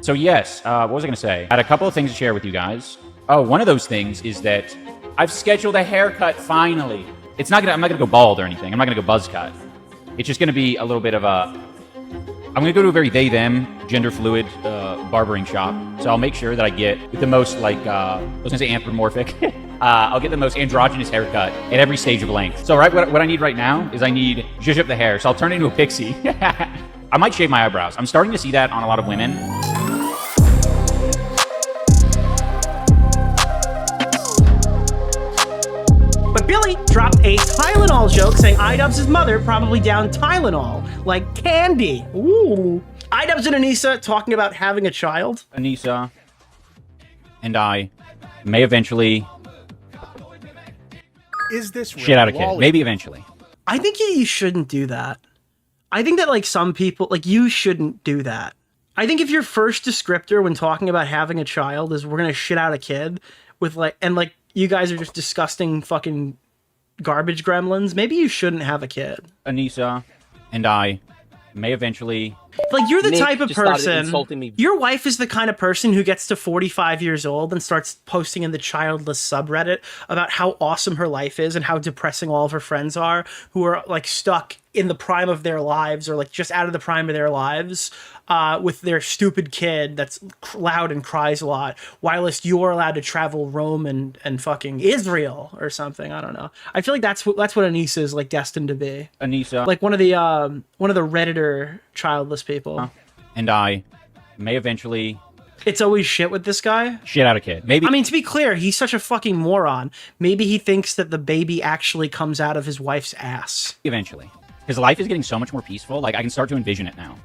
So yes, what was I going to say? I had a couple of things to share with you guys. Oh, one of those things is that I've scheduled a haircut finally. It's not gonna. I'm not gonna go bald or anything. I'm not gonna go buzz cut. It's just gonna be a little bit of a. I'm gonna go to a very they/them, gender fluid barbering shop. So I'll make sure that I get the most like I was gonna say anthropomorphic. I'll get the most androgynous haircut at every stage of length. So what I need right now is I need zhuzh up the hair. So I'll turn it into a pixie. I might shave my eyebrows. I'm starting to see that on a lot of women. But Billy dropped a Tylenol joke saying iDubbbz' mother probably downed Tylenol, like candy. Ooh. iDubbbz and Anisa talking about having a child. Anisa and I may eventually shit out a kid. Maybe eventually. I think you shouldn't do that. I think that like some people, like you shouldn't do that. I think if your first descriptor when talking about having a child is we're gonna shit out a kid with like, and like you guys are just disgusting fucking garbage gremlins, maybe you shouldn't have a kid. Anisa and I may eventually... Like, you're the Nick type of just started person... insulting me. Your wife is the kind of person who gets to 45 years old and starts posting in the childless subreddit about how awesome her life is and how depressing all of her friends are, who are, like, stuck in the prime of their lives or, like, just out of the prime of their lives with their stupid kid that's loud and cries a lot, whilst you're allowed to travel Rome and fucking Israel or something. I don't know. I feel like that's what Anisa is, like, destined to be. Anisa. Like, one of the Redditor childless people. And I may eventually... It's always shit with this guy? Shit out a kid. Maybe... I mean, to be clear, he's such a fucking moron. Maybe he thinks that the baby actually comes out of his wife's ass. Eventually. His life is getting so much more peaceful. Like, I can start to envision it now.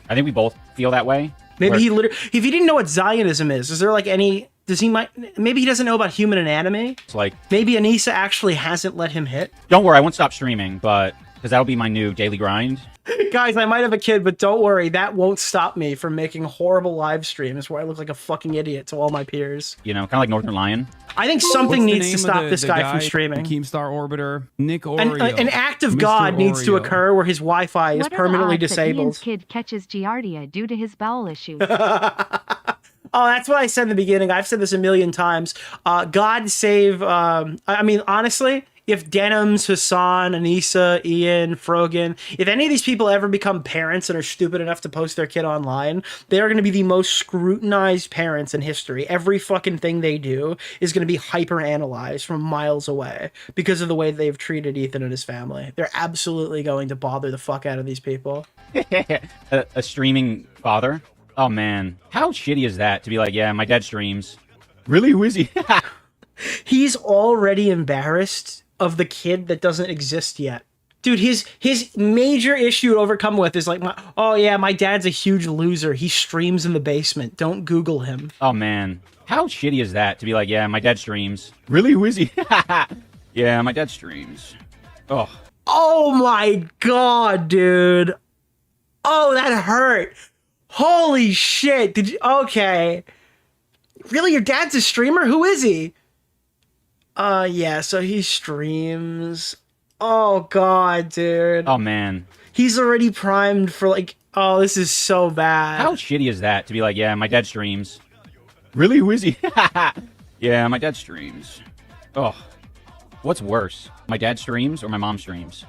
I think we both feel that way. Maybe he literally... If he didn't know what Zionism is there like any... Maybe he doesn't know about human anatomy? It's like... Maybe Anisa actually hasn't let him hit? Don't worry, I won't stop streaming, but... Because that'll be my new daily grind. Guys, I might have a kid, but don't worry. That won't stop me from making horrible live streams where I look like a fucking idiot to all my peers. You know, kind of like Northern Lion. I think something needs to stop this guy from streaming. Keemstar Orbiter, Nick Oreo. An act of God needs to occur where his Wi-Fi is permanently disabled. Ian's kid catches Giardia due to his bowel issues. Oh, that's what I said in the beginning. I've said this a million times. God save... I mean, honestly... If Denims, Hassan, Anisa, Ian, Frogan, if any of these people ever become parents and are stupid enough to post their kid online, they are going to be the most scrutinized parents in history. Every fucking thing they do is going to be hyper-analyzed from miles away because of the way they've treated Ethan and his family. They're absolutely going to bother the fuck out of these people. a streaming father? Oh, man. How shitty is that to be like, yeah, my dad streams. Really? Who is he? He's already embarrassed of the kid that doesn't exist yet. Dude, his major issue to overcome with is like, oh yeah, my dad's a huge loser. He streams in the basement. Don't Google him. Oh man. How shitty is that to be like, yeah, my dad streams. Really? Who is he? Yeah, my dad streams. Oh. Oh my god, dude. Oh, that hurt. Holy shit. Did you... Okay. Really? Your dad's a streamer? Who is he? Yeah, so he streams. Oh, God, dude. Oh, man. He's already primed for, like, oh, this is so bad. How shitty is that to be like, yeah, my dad streams. Really? Who is he? Yeah, my dad streams. Oh. What's worse? My dad streams or my mom streams?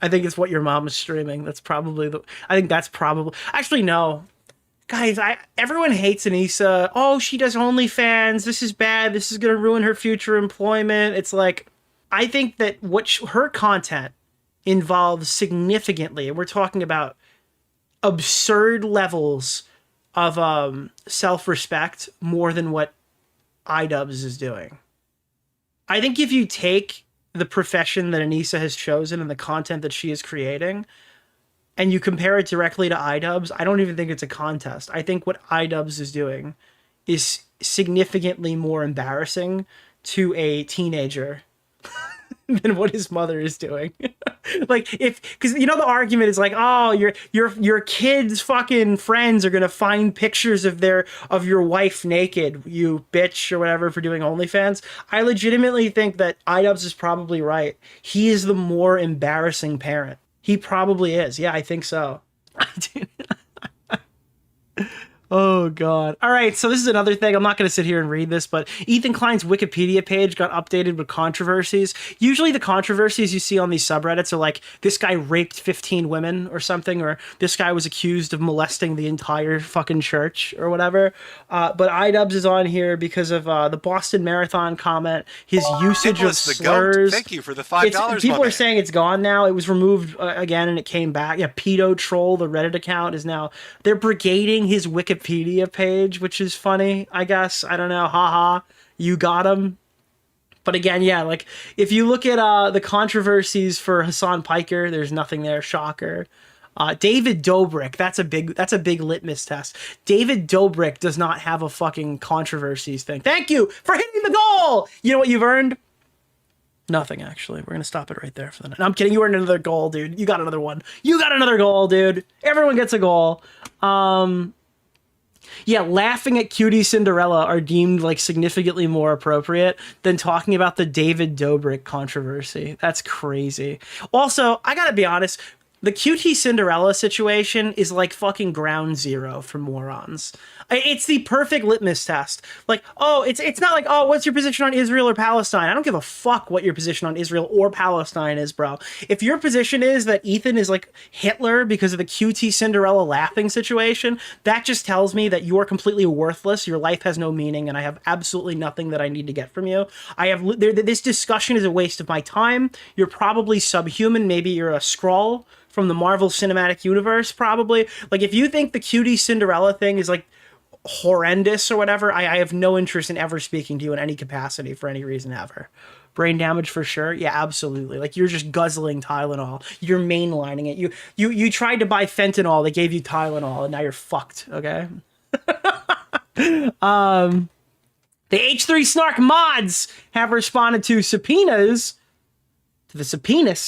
I think it's what your mom is streaming. That's probably the... I think that's probably... Actually, no. Guys, everyone hates Anisa. Oh, she does OnlyFans. This is bad. This is going to ruin her future employment. It's like, I think that her content involves significantly, and we're talking about absurd levels of self-respect more than what iDubbbz is doing. I think if you take the profession that Anisa has chosen and the content that she is creating, and you compare it directly to iDubbbz, I don't even think it's a contest. I think what iDubbbz is doing is significantly more embarrassing to a teenager than what his mother is doing. Like, because you know the argument is like, oh, your kids' fucking friends are gonna find pictures of your wife naked, you bitch, or whatever, for doing OnlyFans. I legitimately think that iDubbbz is probably right. He is the more embarrassing parent. He probably is. Yeah, I think so. Oh, Oh, God. All right, so this is another thing. I'm not going to sit here and read this, but Ethan Klein's Wikipedia page got updated with controversies. Usually the controversies you see on these subreddits are like, this guy raped 15 women or something, or this guy was accused of molesting the entire fucking church or whatever. But iDubbbz is on here because of the Boston Marathon comment, his usage Nicholas of the Goat, slurs. thank you for the $5. People my are man. saying it's gone now. It was removed again and it came back. Yeah, Pedo Troll, the Reddit account, is now... They're brigading his Wikipedia page, which is funny, I guess. I don't know. Haha. You got him. But again, yeah, like, if you look at the controversies for Hassan Piker, there's nothing there. Shocker. David Dobrik, that's a big litmus test. David Dobrik does not have a fucking controversies thing. Thank you for hitting the goal! You know what you've earned? Nothing, actually. We're going to stop it right there for the night. No, I'm kidding. You earned another goal, dude. You got another one. You got another goal, dude. Everyone gets a goal. Yeah, laughing at Cutie Cinderella are deemed like significantly more appropriate than talking about the David Dobrik controversy. That's crazy. Also, I got to be honest. The Cutie Cinderella situation is like fucking ground zero for morons. It's the perfect litmus test. Like, oh, it's not like, oh, what's your position on Israel or Palestine? I don't give a fuck what your position on Israel or Palestine is, bro. If your position is that Ethan is like Hitler because of the Cutie Cinderella laughing situation, that just tells me that you are completely worthless. Your life has no meaning, and I have absolutely nothing that I need to get from you. This discussion is a waste of my time. You're probably subhuman. Maybe you're a Skrull from the Marvel Cinematic Universe, probably. Like, if you think the Cutie Cinderella thing is, like, horrendous or whatever, I have no interest in ever speaking to you in any capacity for any reason ever. Brain damage for sure? Yeah, absolutely. Like, you're just guzzling Tylenol. You're mainlining it. You tried to buy fentanyl, they gave you Tylenol, and now you're fucked, okay? The H3 Snark mods have responded to subpoenas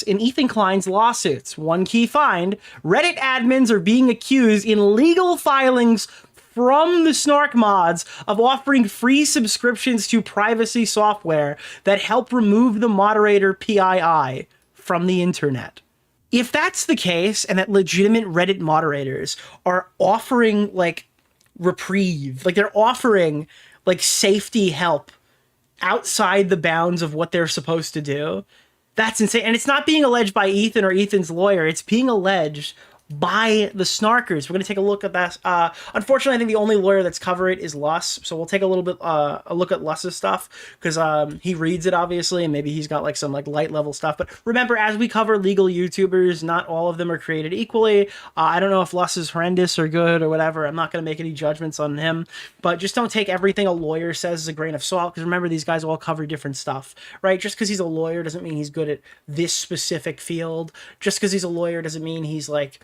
in Ethan Klein's lawsuits. One key find: Reddit admins are being accused in legal filings from the Snark mods of offering free subscriptions to privacy software that help remove the moderator PII from the internet. If that's the case, and that legitimate Reddit moderators are offering, like, reprieve, like, they're offering, like, safety help outside the bounds of what they're supposed to do, that's insane. And it's not being alleged by Ethan or Ethan's lawyer. It's being alleged by the Snarkers. We're going to take a look at that. Unfortunately, I think the only lawyer that's covered it is Luss. So we'll take a little bit a look at Luss's stuff because he reads it, obviously, and maybe he's got like some like light level stuff. But remember, as we cover legal YouTubers, not all of them are created equally. I don't know if Luss is horrendous or good or whatever. I'm not going to make any judgments on him. But just don't take everything a lawyer says as a grain of salt, because remember, these guys all cover different stuff, right? Just because he's a lawyer doesn't mean he's good at this specific field. Just because he's a lawyer doesn't mean he's like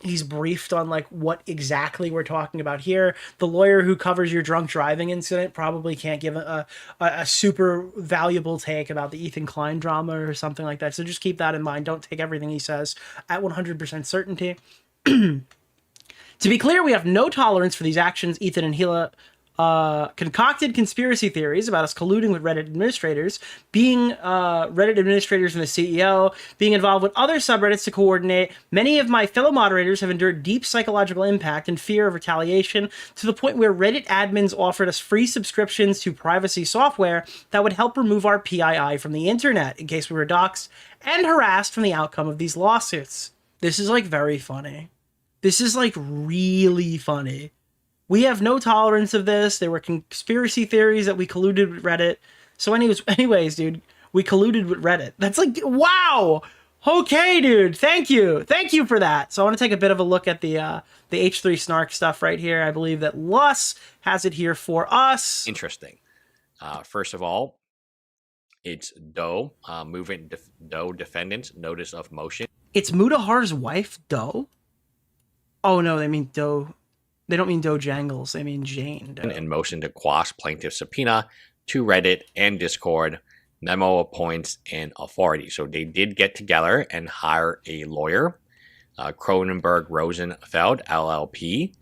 he's briefed on like what exactly we're talking about here. The lawyer who covers your drunk driving incident probably can't give a super valuable take about the Ethan Klein drama or something like that. So just keep that in mind. Don't take everything he says at 100% certainty. To be clear, we have no tolerance for these actions. Ethan and Hila concocted conspiracy theories about us colluding with Reddit administrators, being Reddit administrators and the CEO, being involved with other subreddits to coordinate. Many of my fellow moderators have endured deep psychological impact and fear of retaliation to the point where Reddit admins offered us free subscriptions to privacy software that would help remove our PII from the internet in case we were doxxed and harassed from the outcome of these lawsuits. This is like very funny. This is like really funny. We have no tolerance of this. There were conspiracy theories that we colluded with Reddit. So anyways, dude, we colluded with Reddit. That's like, wow. Okay, dude. Thank you. Thank you for that. So I want to take a bit of a look at the H3 Snark stuff right here. I believe that Luss has it here for us. Interesting. First of all, it's Doe, movement Doe defendants, notice of motion. It's Mudahar's wife, Doe? Oh, no, they mean Doe. They don't mean Doe Jangles. They mean Jane Doe. In motion to quash plaintiff subpoena to Reddit and Discord, memo appoints an authority. So they did get together and hire a lawyer, Cronenberg Rosenfeld, LLP.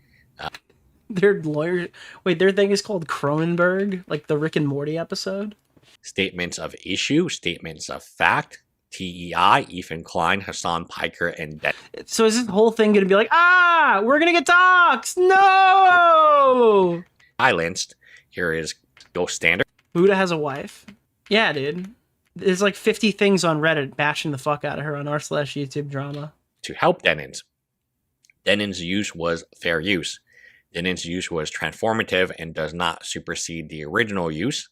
Their lawyer... Wait, their thing is called Cronenberg? Like the Rick and Morty episode? Statements of issue, statements of fact, TEI, Ethan Klein, Hassan Piker, and So is this whole thing going to be like, we're going to get doxxed? No! silenced. Here is Ghost Standard. Buddha has a wife. Yeah, dude. There's like 50 things on Reddit bashing the fuck out of her on r/YouTube drama. To help Denon's. Denon's use was fair use. Denon's use was transformative and does not supersede the original use.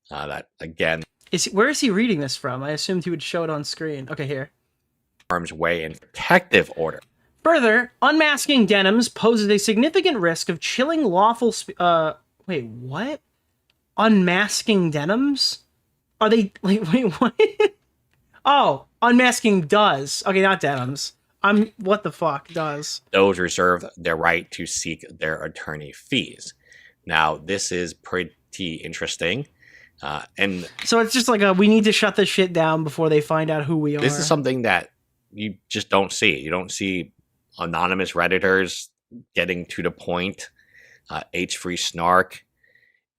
That, again, Where is he reading this from? I assumed he would show it on screen. Okay, here. arm's way and protective order. Further, unmasking denims poses a significant risk of chilling lawful... wait, what? Unmasking denims? Are they... Like, wait, what? Oh, unmasking does. Okay, not denims. What the fuck does? Those reserve their right to seek their attorney fees. Now, this is pretty interesting. And so it's just like we need to shut this shit down before they find out who we are. This is something that you just don't see. You don't see anonymous Redditors getting to the point, H-free snark.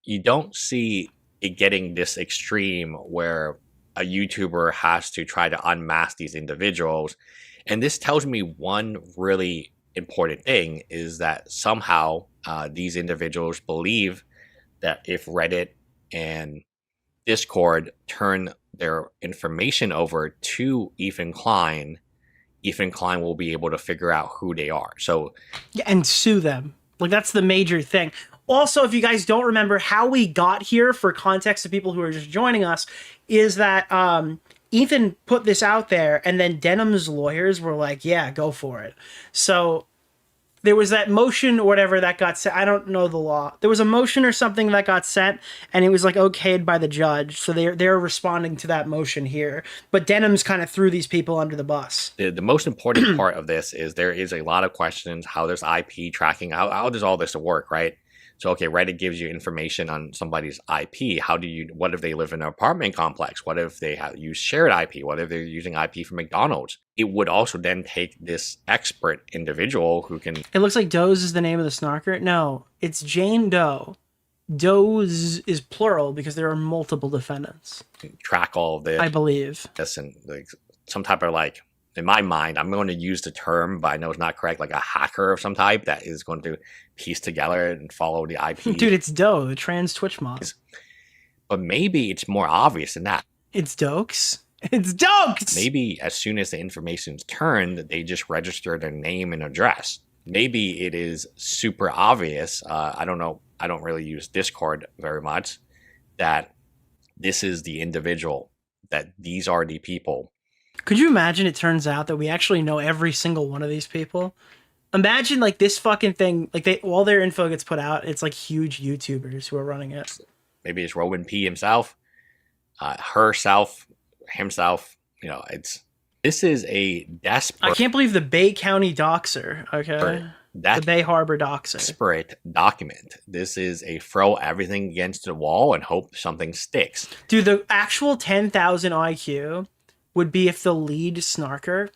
You don't see it getting this extreme where a YouTuber has to try to unmask these individuals. And this tells me one really important thing is that somehow these individuals believe that if Reddit and Discord turn their information over to Ethan Klein will be able to figure out who they are. So, yeah, and sue them. Like, that's the major thing. Also, if you guys don't remember how we got here, for context of people who are just joining us, is that Ethan put this out there, and then Denim's lawyers were like, yeah, go for it. So there was that motion or whatever that got sent. I don't know the law. There was a motion or something that got sent, and it was like okayed by the judge. So they're responding to that motion here. But Denim's kind of threw these people under the bus. The most important part of this is there is a lot of questions. How does IP tracking? How does all this work, right? So, okay, Reddit gives you information on somebody's IP. What if they live in an apartment complex? What if they use shared IP? What if they're using IP from McDonald's? It would also then take this expert individual who can... It looks like Doze is the name of the snarker. No, it's Jane Doe. Doze is plural because there are multiple defendants. Track all of this. I believe. This and like some type of like... In my mind, I'm going to use the term, but I know it's not correct, like a hacker of some type that is going to piece together and follow the IP. Dude, it's Doe, the trans Twitch mod. But maybe it's more obvious than that. It's Dokes. It's Dokes! Maybe as soon as the information's turned, they just register their name and address. Maybe it is super obvious. I don't know. I don't really use Discord very much. That this is the individual. That these are the people. Could you imagine it turns out that we actually know every single one of these people? Imagine like this fucking thing, like all their info gets put out. It's like huge YouTubers who are running it. Maybe it's Roman P himself, herself, himself. You know, this is a desperate. I can't believe the Bay County doxer. Okay, the Bay Harbor doxer. Desperate document. This is a throw everything against the wall and hope something sticks. Dude, the actual 10,000 IQ would be if the lead snarker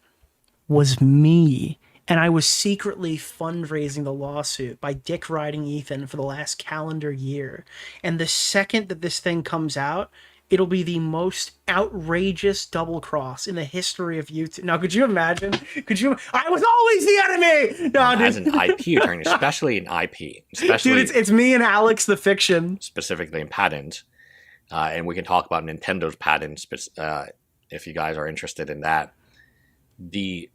was me, and I was secretly fundraising the lawsuit by dick riding Ethan for the last calendar year. And the second that this thing comes out, it'll be the most outrageous double cross in the history of YouTube. Now, could you imagine? I was always the enemy! No, as an IP attorney, especially in IP. Dude, it's me and Alex the fiction. Specifically in patents. And we can talk about Nintendo's patents, if you guys are interested in that. You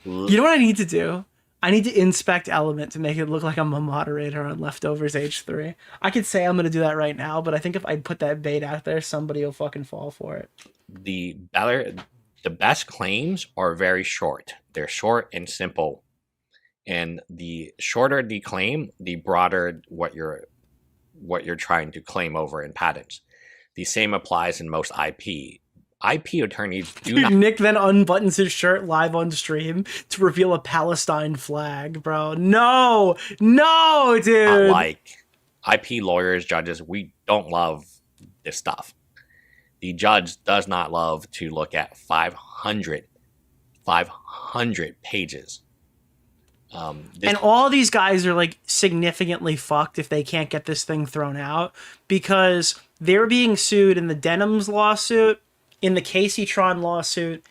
know what I need to do? I need to inspect Element to make it look like I'm a moderator on Leftovers H3. I could say I'm going to do that right now, but I think if I put that bait out there, somebody will fucking fall for it. The best claims are very short. They're short and simple. And the shorter the claim, the broader what you're trying to claim over in patents. The same applies in most IP. IP attorneys do not... Nick then unbuttons his shirt live on stream to reveal a Palestine flag, bro. No, dude. Not like IP lawyers, judges, we don't love this stuff. The judge does not love to look at 500 pages. And all these guys are like significantly fucked if they can't get this thing thrown out because they're being sued in the Denim's lawsuit in the Casey Tron lawsuit,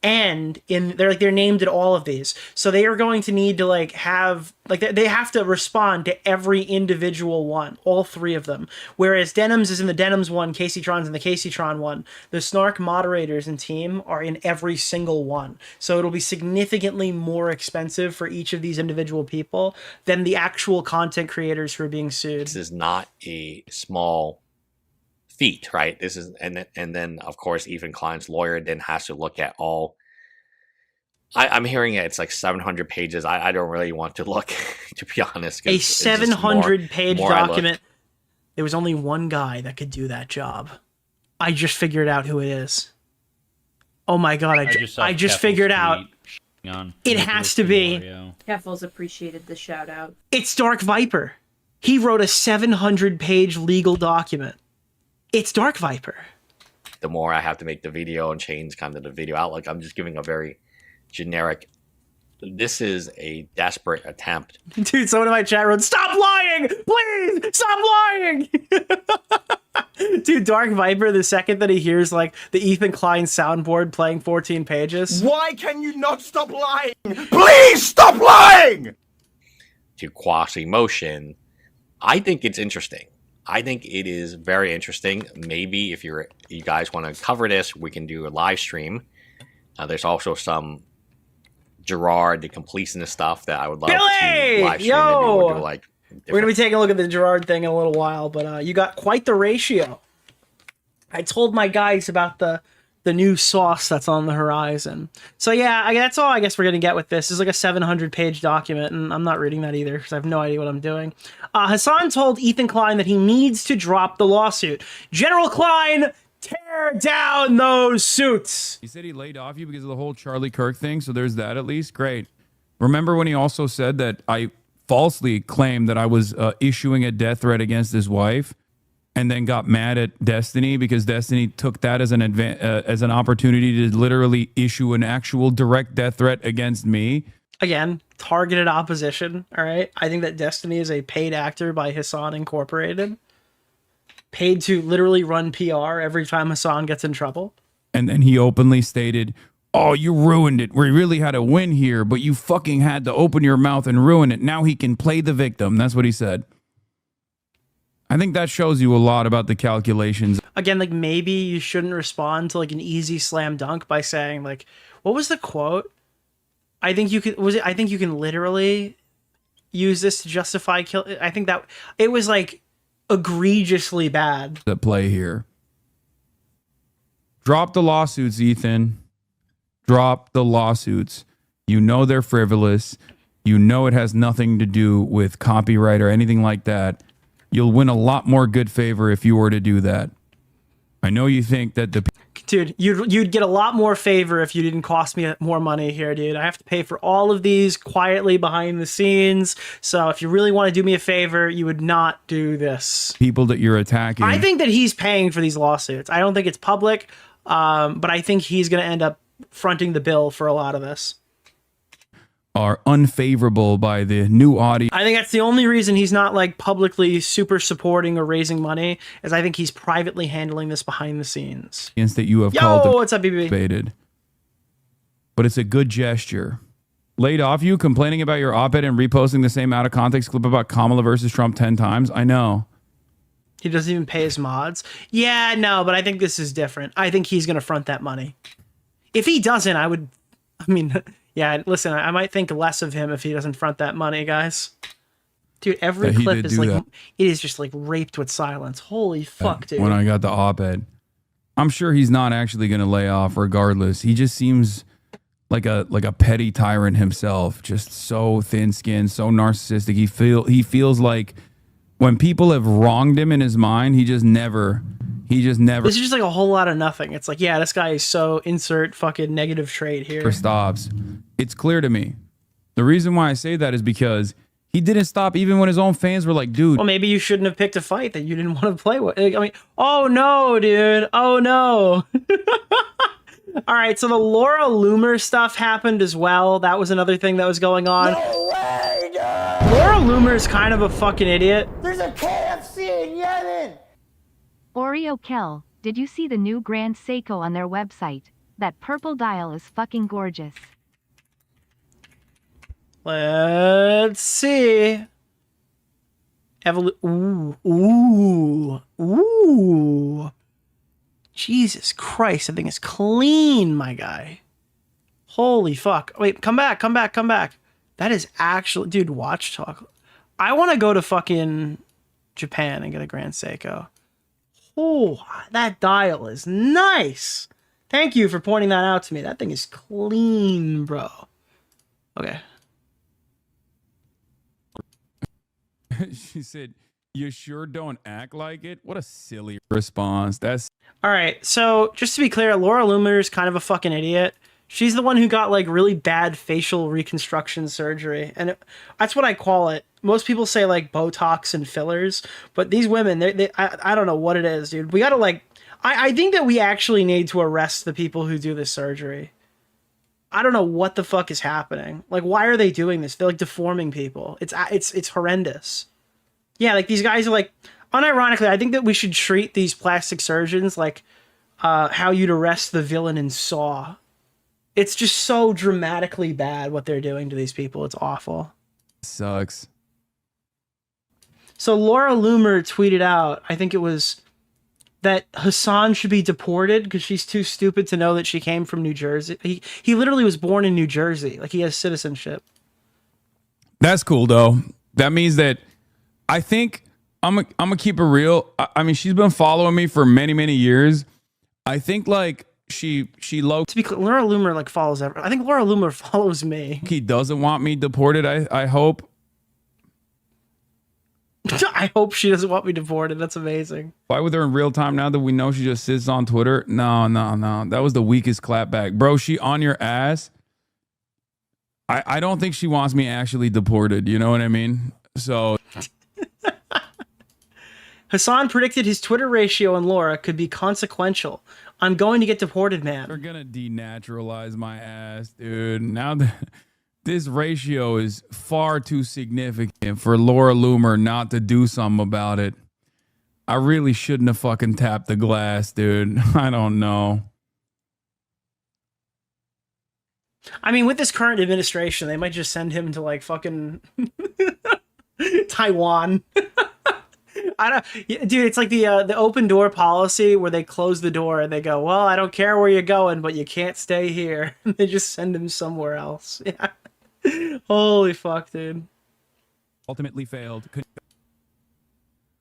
and they're named in all of these. So they are going to need to have they have to respond to every individual one, all three of them. Whereas Denims is in the Denims one, Casey Tron's in the Casey Tron one. The Snark moderators and team are in every single one. So it'll be significantly more expensive for each of these individual people than the actual content creators who are being sued. This is not a small feat, right? This is, and then of course Ethan Klein's lawyer then has to look at all. I'm hearing it's like 700 pages. I don't really want to look, to be honest. A 700-page document. There was only one guy that could do that job. I just figured out who it is. Oh my god! I just figured out. It has to be. Keffels appreciated the shout out. It's Dark Viper. He wrote a 700-page legal document. It's Dark Viper. The more I have to make the video and change kind of the video outlook, I'm just giving a very generic. This is a desperate attempt. Dude, someone in my chat wrote, "Stop lying! Please! Stop lying!" Dude, Dark Viper, the second that he hears the Ethan Klein soundboard playing 14 pages. Why can you not stop lying? Please stop lying! To quash emotion, I think it's interesting. I think it is very interesting. Maybe if you guys want to cover this, we can do a live stream. There's also some Gerard, the completionist stuff that I would love to live stream. Yo! Maybe we'll do We're going to be taking a look at the Gerard thing in a little while, but you got quite the ratio. I told my guys about the new sauce that's on the horizon. So yeah, that's all I guess we're going to get with this. It's like a 700-page document, and I'm not reading that either because I have no idea what I'm doing. Hassan told Ethan Klein that he needs to drop the lawsuit. General Klein, tear down those suits. He said he laid off you because of the whole Charlie Kirk thing, so there's that at least. Great. Remember when he also said that I falsely claimed that I was issuing a death threat against his wife? And then got mad at Destiny because Destiny took that as an opportunity to literally issue an actual direct death threat against me. Again, targeted opposition. All right. I think that Destiny is a paid actor by Hassan Incorporated, paid to literally run PR every time Hassan gets in trouble. And then he openly stated, "Oh, you ruined it. We really had a win here, but you fucking had to open your mouth and ruin it. Now he can play the victim." That's what he said. I think that shows you a lot about the calculations. Again, maybe you shouldn't respond to an easy slam dunk by saying what was the quote? I think you can literally use this to justify kill. I think that it was egregiously bad. At play here. Drop the lawsuits, Ethan. Drop the lawsuits. You know they're frivolous. You know it has nothing to do with copyright or anything like that. You'll win a lot more good favor if you were to do that. I know you think that the... Dude, you'd get a lot more favor if you didn't cost me more money here, dude. I have to pay for all of these quietly behind the scenes. So if you really want to do me a favor, you would not do this. People that you're attacking... I think that he's paying for these lawsuits. I don't think it's public, but I think he's going to end up fronting the bill for a lot of this. Are unfavorable by the new audience. I think that's the only reason he's not publicly super supporting or raising money, is I think he's privately handling this behind the scenes. That you have called what's up, BB? Debated. But it's a good gesture. Laid off you complaining about your op-ed and reposting the same out of context clip about Kamala versus Trump 10 times. I know. He doesn't even pay his mods. Yeah, no, but I think this is different. I think he's going to front that money. If he doesn't, yeah, listen, I might think less of him if he doesn't front that money, guys. Dude, every clip is it is just raped with silence. Holy fuck, dude. When I got the op-ed, I'm sure he's not actually going to lay off regardless. He just seems like a petty tyrant himself, just so thin-skinned, so narcissistic. He feels like when people have wronged him in his mind, he just never. This is just a whole lot of nothing. It's yeah, this guy is so insert fucking negative trait here. Stops. It's clear to me. The reason why I say that is because he didn't stop even when his own fans were like, dude. Well, maybe you shouldn't have picked a fight that you didn't want to play with. Oh no, dude. Oh no. All right, so the Laura Loomer stuff happened as well. That was another thing that was going on. No way, dude! Laura Loomer is kind of a fucking idiot. There's a KFC in Yemen! Oreo kill. Did you see the new Grand Seiko on their website? That purple dial is fucking gorgeous. Let's see. Ooh. Jesus Christ, that thing is clean, my guy. Holy fuck. Wait, come back. That is actually... Dude, watch talk. I want to go to fucking Japan and get a Grand Seiko. Oh, that dial is nice. Thank you for pointing that out to me. That thing is clean, bro. Okay. She said, "You sure don't act like it." What a silly response. That's All right. So just to be clear, Laura Loomer is kind of a fucking idiot. She's the one who got like really bad facial reconstruction surgery, and that's what I call it. Most people say like Botox and fillers, but these women, I don't know what it is, dude. We gotta like, I think that we actually need to arrest the people who do this surgery. I don't know what the fuck is happening. Like, why are they doing this? They're like deforming people. It's horrendous. Yeah, like these guys are like, unironically, I think that we should treat these plastic surgeons like how you'd arrest the villain in Saw. It's just so dramatically bad what they're doing to these people. It's awful. sucks. So Laura Loomer tweeted out, I think it was, that Hassan should be deported because she's too stupid to know that she came from New Jersey. He literally was born in New Jersey. Like, he has citizenship. That's cool though. That means that I think I'm gonna keep it real. I mean, she's been following me for many years. I think like she low. To be clear, Laura Loomer like follows everyone. I think Laura Loomer follows me. He doesn't want me deported. I hope. I hope she doesn't want me deported. That's amazing. Why with her in real time now that we know she just sits on Twitter? No. That was the weakest clapback. Bro, she on your ass. I don't think she wants me actually deported. You know what I mean? So Hassan predicted his Twitter ratio and Laura could be consequential. I'm going to get deported, they're man. gonna denaturalize my ass, dude. Now that this ratio is far too significant for Laura Loomer not to do something about it. I really shouldn't have fucking tapped the glass, dude. I don't know. I mean, with this current administration, they might just send him to like fucking Taiwan. I don't, dude. It's like the open door policy where they close the door and they go, "Well, I don't care where you're going, but you can't stay here." And they just send him somewhere else. Yeah. Holy fuck, dude. Ultimately failed.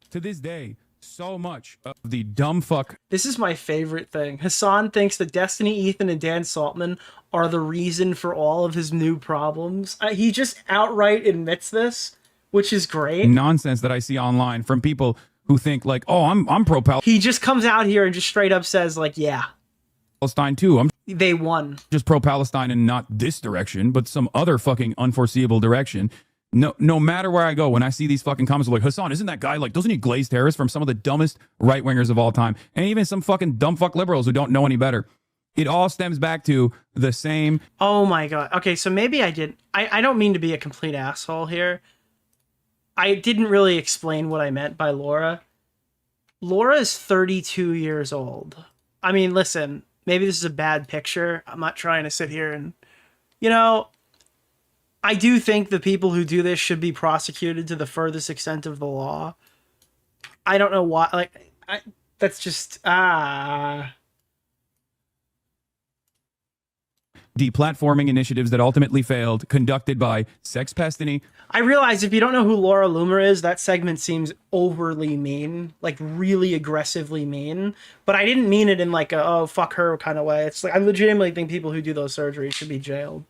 To this day, so much of the dumb fuck. This is my favorite thing. Hassan thinks that Destiny, Ethan, and Dan Saltman are the reason for all of his new problems. He just outright admits this, which is great. Nonsense that I see online from people who think like, oh, I'm pro He just comes out here and just straight up says like, yeah, Palestine too. I'm they won. just pro Palestine and not this direction, but some other fucking unforeseeable direction. No matter where I go, when I see these fucking comments like, Hassan, isn't that guy like, doesn't he glaze terrorists from some of the dumbest right wingers of all time, and even some fucking dumb fuck liberals who don't know any better? It all stems back to the same. Oh my god. Okay, so maybe I did. I don't mean to be a complete asshole here. I didn't really explain what I meant by Laura. Laura is 32 years old. I mean, listen, maybe this is a bad picture. I'm not trying to sit here and, you know, I do think the people who do this should be prosecuted to the furthest extent of the law. I don't know why. Like, that's just deplatforming initiatives that ultimately failed, conducted by Sex Pestiny. I realize if you don't know who Laura Loomer is, that segment seems overly mean, like really aggressively mean. But I didn't mean it in like a, oh, fuck her kind of way. It's like, I legitimately think people who do those surgeries should be jailed.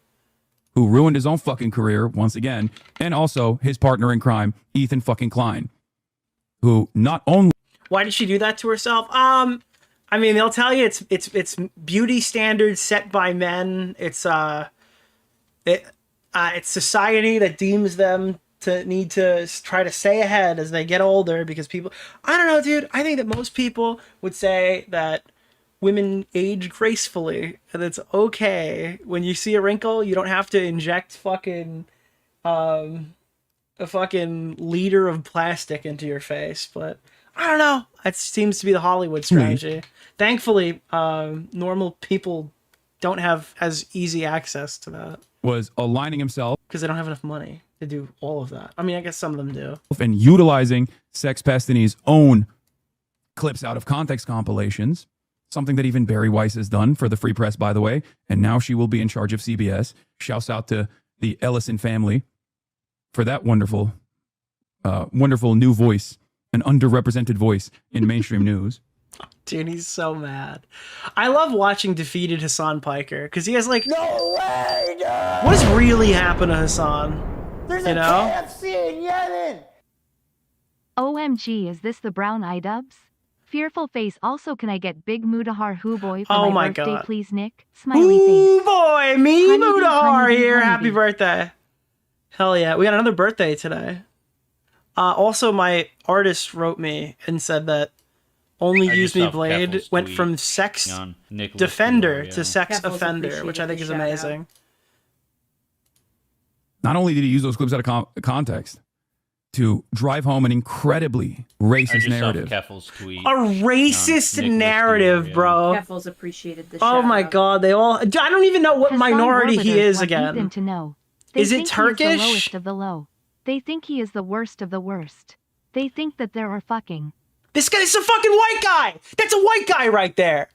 Who ruined his own fucking career once again, and also his partner in crime, Ethan fucking Klein, who not only. Why did she do that to herself? I mean, they'll tell you it's beauty standards set by men. It's society that deems them to need to try to stay ahead as they get older because people. I don't know, dude. I think that most people would say that women age gracefully and it's okay. When you see a wrinkle, you don't have to inject fucking a fucking liter of plastic into your face. But I don't know. That seems to be the Hollywood strategy. Thankfully, normal people don't have as easy access to that Was aligning himself because they don't have enough money to do all of that. I mean, I guess some of them do. and utilizing Sex Pestany's own clips out of context compilations, something that even Barry Weiss has done for the Free Press, by the way, and now she will be in charge of CBS. Shouts out to the Ellison family for that wonderful, wonderful new voice, an underrepresented voice in mainstream news. Dude, he's so mad. I love watching defeated Hassan Piker because he has like, No way, dude! what has really happened to Hassan? There's You a know? KFC in Yemen! OMG, is this the brown iDubbbz? Fearful face. Also, can I get Big Mudahar Who Boy for Oh my my birthday, God. please, Nick? Smiley Ooh face. boy, me Honeybee, Mudahar honeybee, here. Happy honeybee. birthday. Hell yeah. We got another birthday today. Also, my artist wrote me and said that Only I Use just Me saw Blade Keffel's went tweet from sex on Nicholas defender DeOrio. to sex Keffel's offender, which I appreciated think the is shout-out. amazing. Not only did he use those clips out of context to drive home an incredibly I racist just narrative. saw Keffel's tweet. A racist Nicholas narrative, DeOrio. bro. Keffel's appreciated the Oh my shout-out. god, they all. I don't even know what Hassan minority he Warbiters is want again. Ethan to know. They Is it think He is Turkish? the lowest of the low. They think he is the worst of the worst. They think that there are fucking. This guy's a fucking white guy. That's a white guy right there.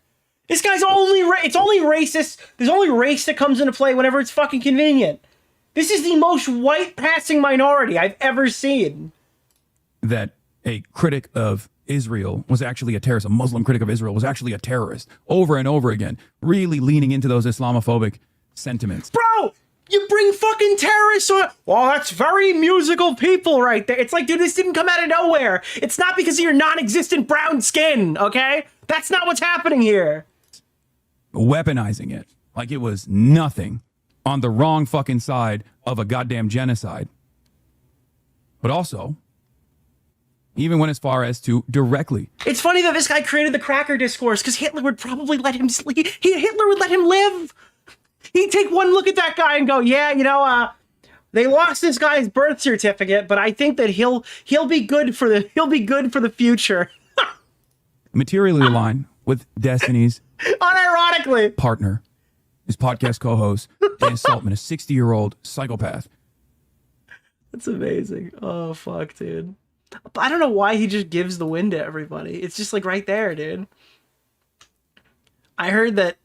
This guy's only. It's only racist. There's only race that comes into play whenever it's fucking convenient. This is the most white passing minority I've ever seen. That a critic of Israel was actually a terrorist, a Muslim critic of Israel was actually a terrorist, over and over again, really leaning into those Islamophobic sentiments. Bro, you bring fucking terrorists on. Well, that's very musical people right there. It's like, dude, this didn't come out of nowhere. It's not because of your non-existent brown skin, okay? That's not what's happening here. Weaponizing it like it was nothing, on the wrong fucking side of a goddamn genocide. But also, even went as far as to directly It's funny that this guy created the cracker discourse because Hitler would probably let him sleep. Hitler would let him live. He'd take one look at that guy and go, yeah, you know, they lost this guy's birth certificate, but I think that he'll be good for the future. materially align with Destiny's Unironically. partner, his podcast co-host, Dan Saltman, a 60-year-old psychopath. That's amazing. Oh fuck, dude. But I don't know why he just gives the win to everybody. It's just like right there, dude. I heard that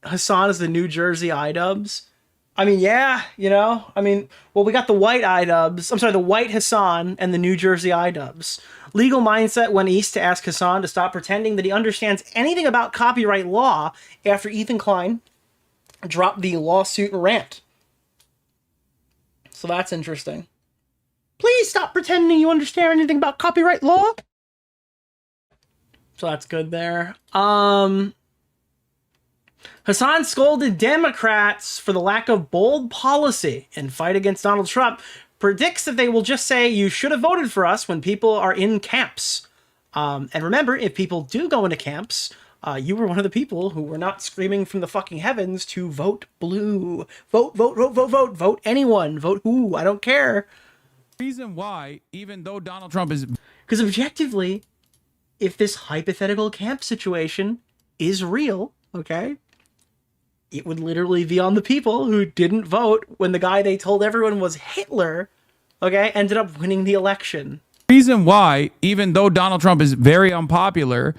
Hassan is the New Jersey iDubbbz. I mean, yeah, you know. I mean, well, we got the white iDubbbz. I'm sorry, the white Hassan and the New Jersey iDubbbz. Legal Mindset went east to ask Hassan to stop pretending that he understands anything about copyright law after Ethan Klein dropped the lawsuit rant. So that's interesting. Please stop pretending you understand anything about copyright law. So that's good there. Hassan scolded Democrats for the lack of bold policy in fight against Donald Trump. Predicts that they will just say you should have voted for us when people are in camps. And remember, if people do go into camps, you were one of the people who were not screaming from the fucking heavens to vote blue. Vote, vote, vote, vote, vote. Vote anyone. Vote who. I don't care. Reason why, even though Donald Trump is Because objectively, if this hypothetical camp situation is real, okay, it would literally be on the people who didn't vote when the guy they told everyone was Hitler, okay, ended up winning the election. reason why, even though Donald Trump is very unpopular,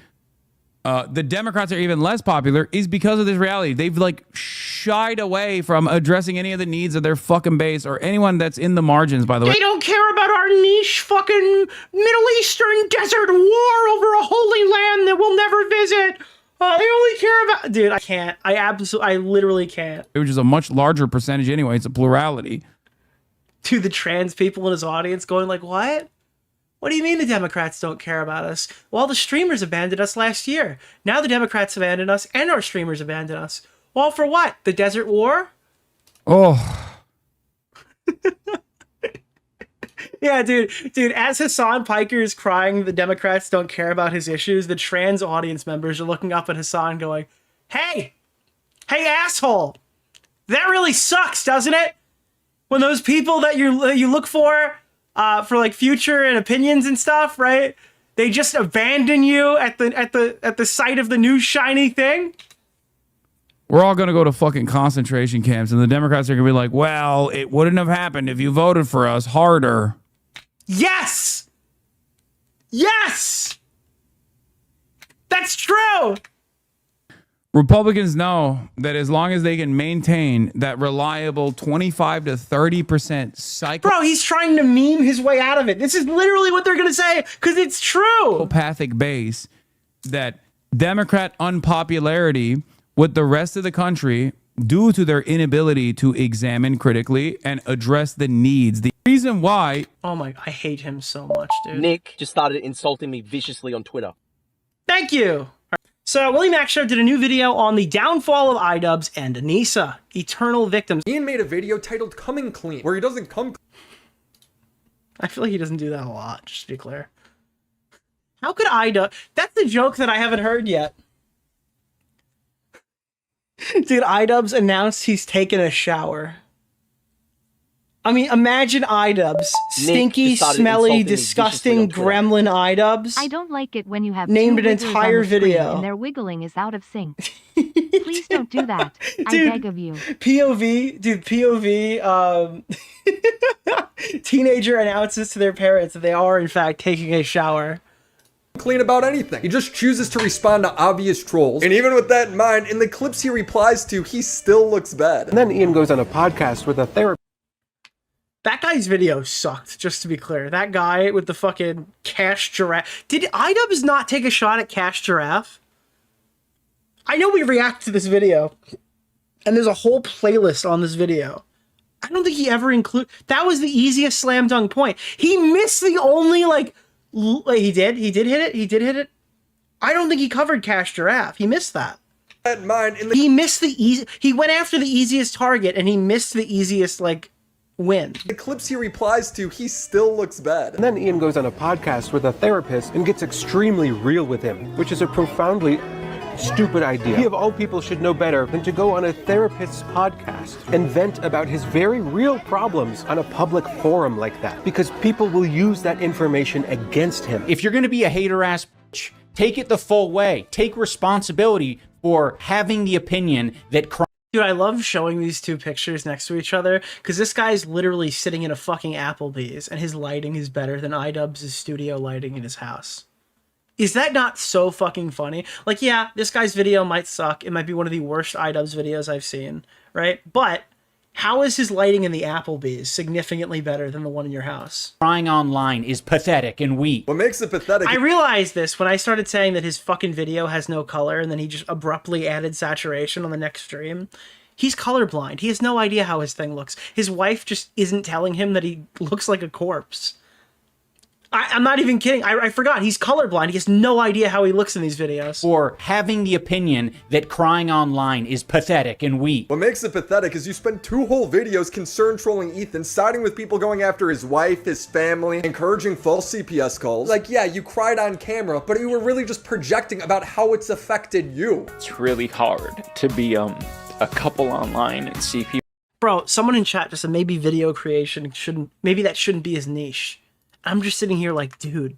the Democrats are even less popular is because of this reality. They've like shied away from addressing any of the needs of their fucking base or anyone that's in the margins, by the way. They don't care about our niche fucking Middle Eastern desert war over a holy land that we'll never visit. They only care about... Dude, I can't. I literally can't. Which is a much larger percentage anyway. It's a plurality. To the trans people in his audience going like, what? What do you mean the Democrats don't care about us? Well, the streamers abandoned us last year. Now the Democrats abandoned us and our streamers abandoned us. Well, for what? The desert war? Oh, Yeah, dude, as Hassan Piker is crying the Democrats don't care about his issues, the trans audience members are looking up at Hassan going, hey, asshole, that really sucks, doesn't it? When those people that you look for like future and opinions and stuff, right? They just abandon you at the sight of the new shiny thing? We're all going to go to fucking concentration camps, and the Democrats are going to be like, well, it wouldn't have happened if you voted for us harder. Yes! Yes! That's true! Republicans know that as long as they can maintain that reliable 25 to 30% Bro, he's trying to meme his way out of it. This is literally what they're going to say, because it's true. psychopathic base, that Democrat unpopularity with the rest of the country due to their inability to examine critically and address the needs. The reason why... Oh my, I hate him so much, dude. Nick just started insulting me viciously on Twitter. Thank you. So, Willie Mac Show did a new video on the downfall of iDubbbz and Anisa, eternal victims. Ian made a video titled Coming Clean, where he doesn't come... I feel like he doesn't do that a lot, just to be clear. How could iDubbbz... That's a joke that I haven't heard yet. Dude, iDubbbz announced he's taken a shower. I mean, imagine iDubbbz. Stinky, smelly, disgusting gremlin iDubbbz. I don't like it when you have named two an wigglers entire on the screen video. and their wiggling is out of sync. Please don't do that. Dude, I beg of you. POV, dude, POV, teenager announces to their parents that they are, in fact, taking a shower. Clean about anything. He just chooses to respond to obvious trolls. And even with that in mind, in the clips he replies to, he still looks bad. And then Ian goes on a podcast with a therapist. That guy's video sucked, just to be clear. That guy with the fucking Cash Giraffe. Did iDubbbz not take a shot at Cash Giraffe? I know we react to this video, and there's a whole playlist on this video. I don't think he ever included... That was the easiest slam dunk point. He missed the only, like... He did hit it. I don't think he covered Cash Giraffe. He missed that. He missed the easy... He went after the easiest target, and he missed the easiest, like... win. The clips he replies to, he still looks bad. And then Ian goes on a podcast with a therapist and gets extremely real with him, which is a profoundly stupid idea. He of all people should know better than to go on a therapist's podcast and vent about his very real problems on a public forum like that, because people will use that information against him. If you're going to be a hater-ass bitch, take it the full way. Take responsibility for having the opinion that crime... Dude, I love showing these two pictures next to each other, because this guy's literally sitting in a fucking Applebee's, and his lighting is better than iDubbbz' studio lighting in his house. Is that not so fucking funny? Like, yeah, this guy's video might suck. It might be one of the worst iDubbbz videos I've seen, right? But how is his lighting in the Applebee's significantly better than the one in your house? Crying online is pathetic and weak. What makes it pathetic... I realized this when I started saying that his fucking video has no color, and then he just abruptly added saturation on the next stream. He's colorblind. He has no idea how his thing looks. His wife just isn't telling him that he looks like a corpse. I'm not even kidding. I forgot. He's colorblind. He has no idea how he looks in these videos. For having the opinion that crying online is pathetic and weak. What makes it pathetic is you spend 2 whole videos concern trolling Ethan, siding with people going after his wife, his family, encouraging false CPS calls. Like, yeah, you cried on camera, but you were really just projecting about how it's affected you. It's really hard to be a couple online and see people. Bro, someone in chat just said maybe video creation maybe that shouldn't be his niche. I'm just sitting here like, dude,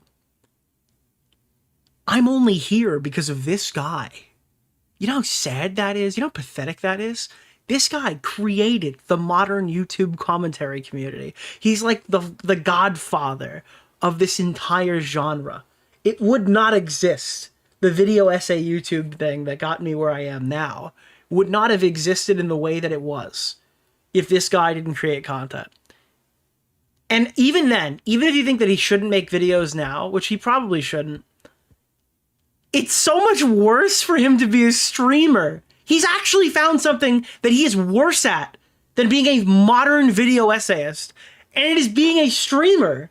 I'm only here because of this guy. You know how sad that is? You know how pathetic that is? This guy created the modern YouTube commentary community. He's like the godfather of this entire genre. It would not exist. The video essay YouTube thing that got me where I am now would not have existed in the way that it was if this guy didn't create content. And even then, even if you think that he shouldn't make videos now, which he probably shouldn't, it's so much worse for him to be a streamer. He's actually found something that he is worse at than being a modern video essayist, and it is being a streamer.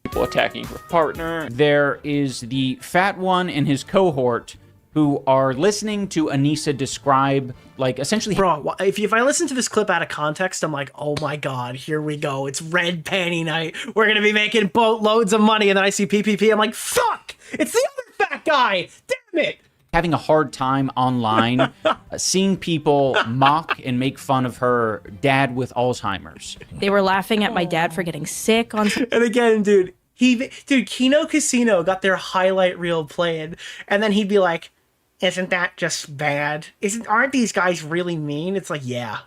People attacking your partner. There is the fat one and his cohort who are listening to Anisa describe, like, essentially... Bro, if I listen to this clip out of context, I'm like, oh my god, here we go. It's red panty night. We're gonna be making boatloads of money. And then I see PPP. I'm like, fuck! It's the other fat guy! Damn it! Having a hard time online, seeing people mock and make fun of her dad with Alzheimer's. They were laughing at my dad for getting sick on... And again, dude, Dude, Kino Casino got their highlight reel played, and then he'd be like, "Isn't that just bad? Aren't these guys really mean?" It's like, yeah.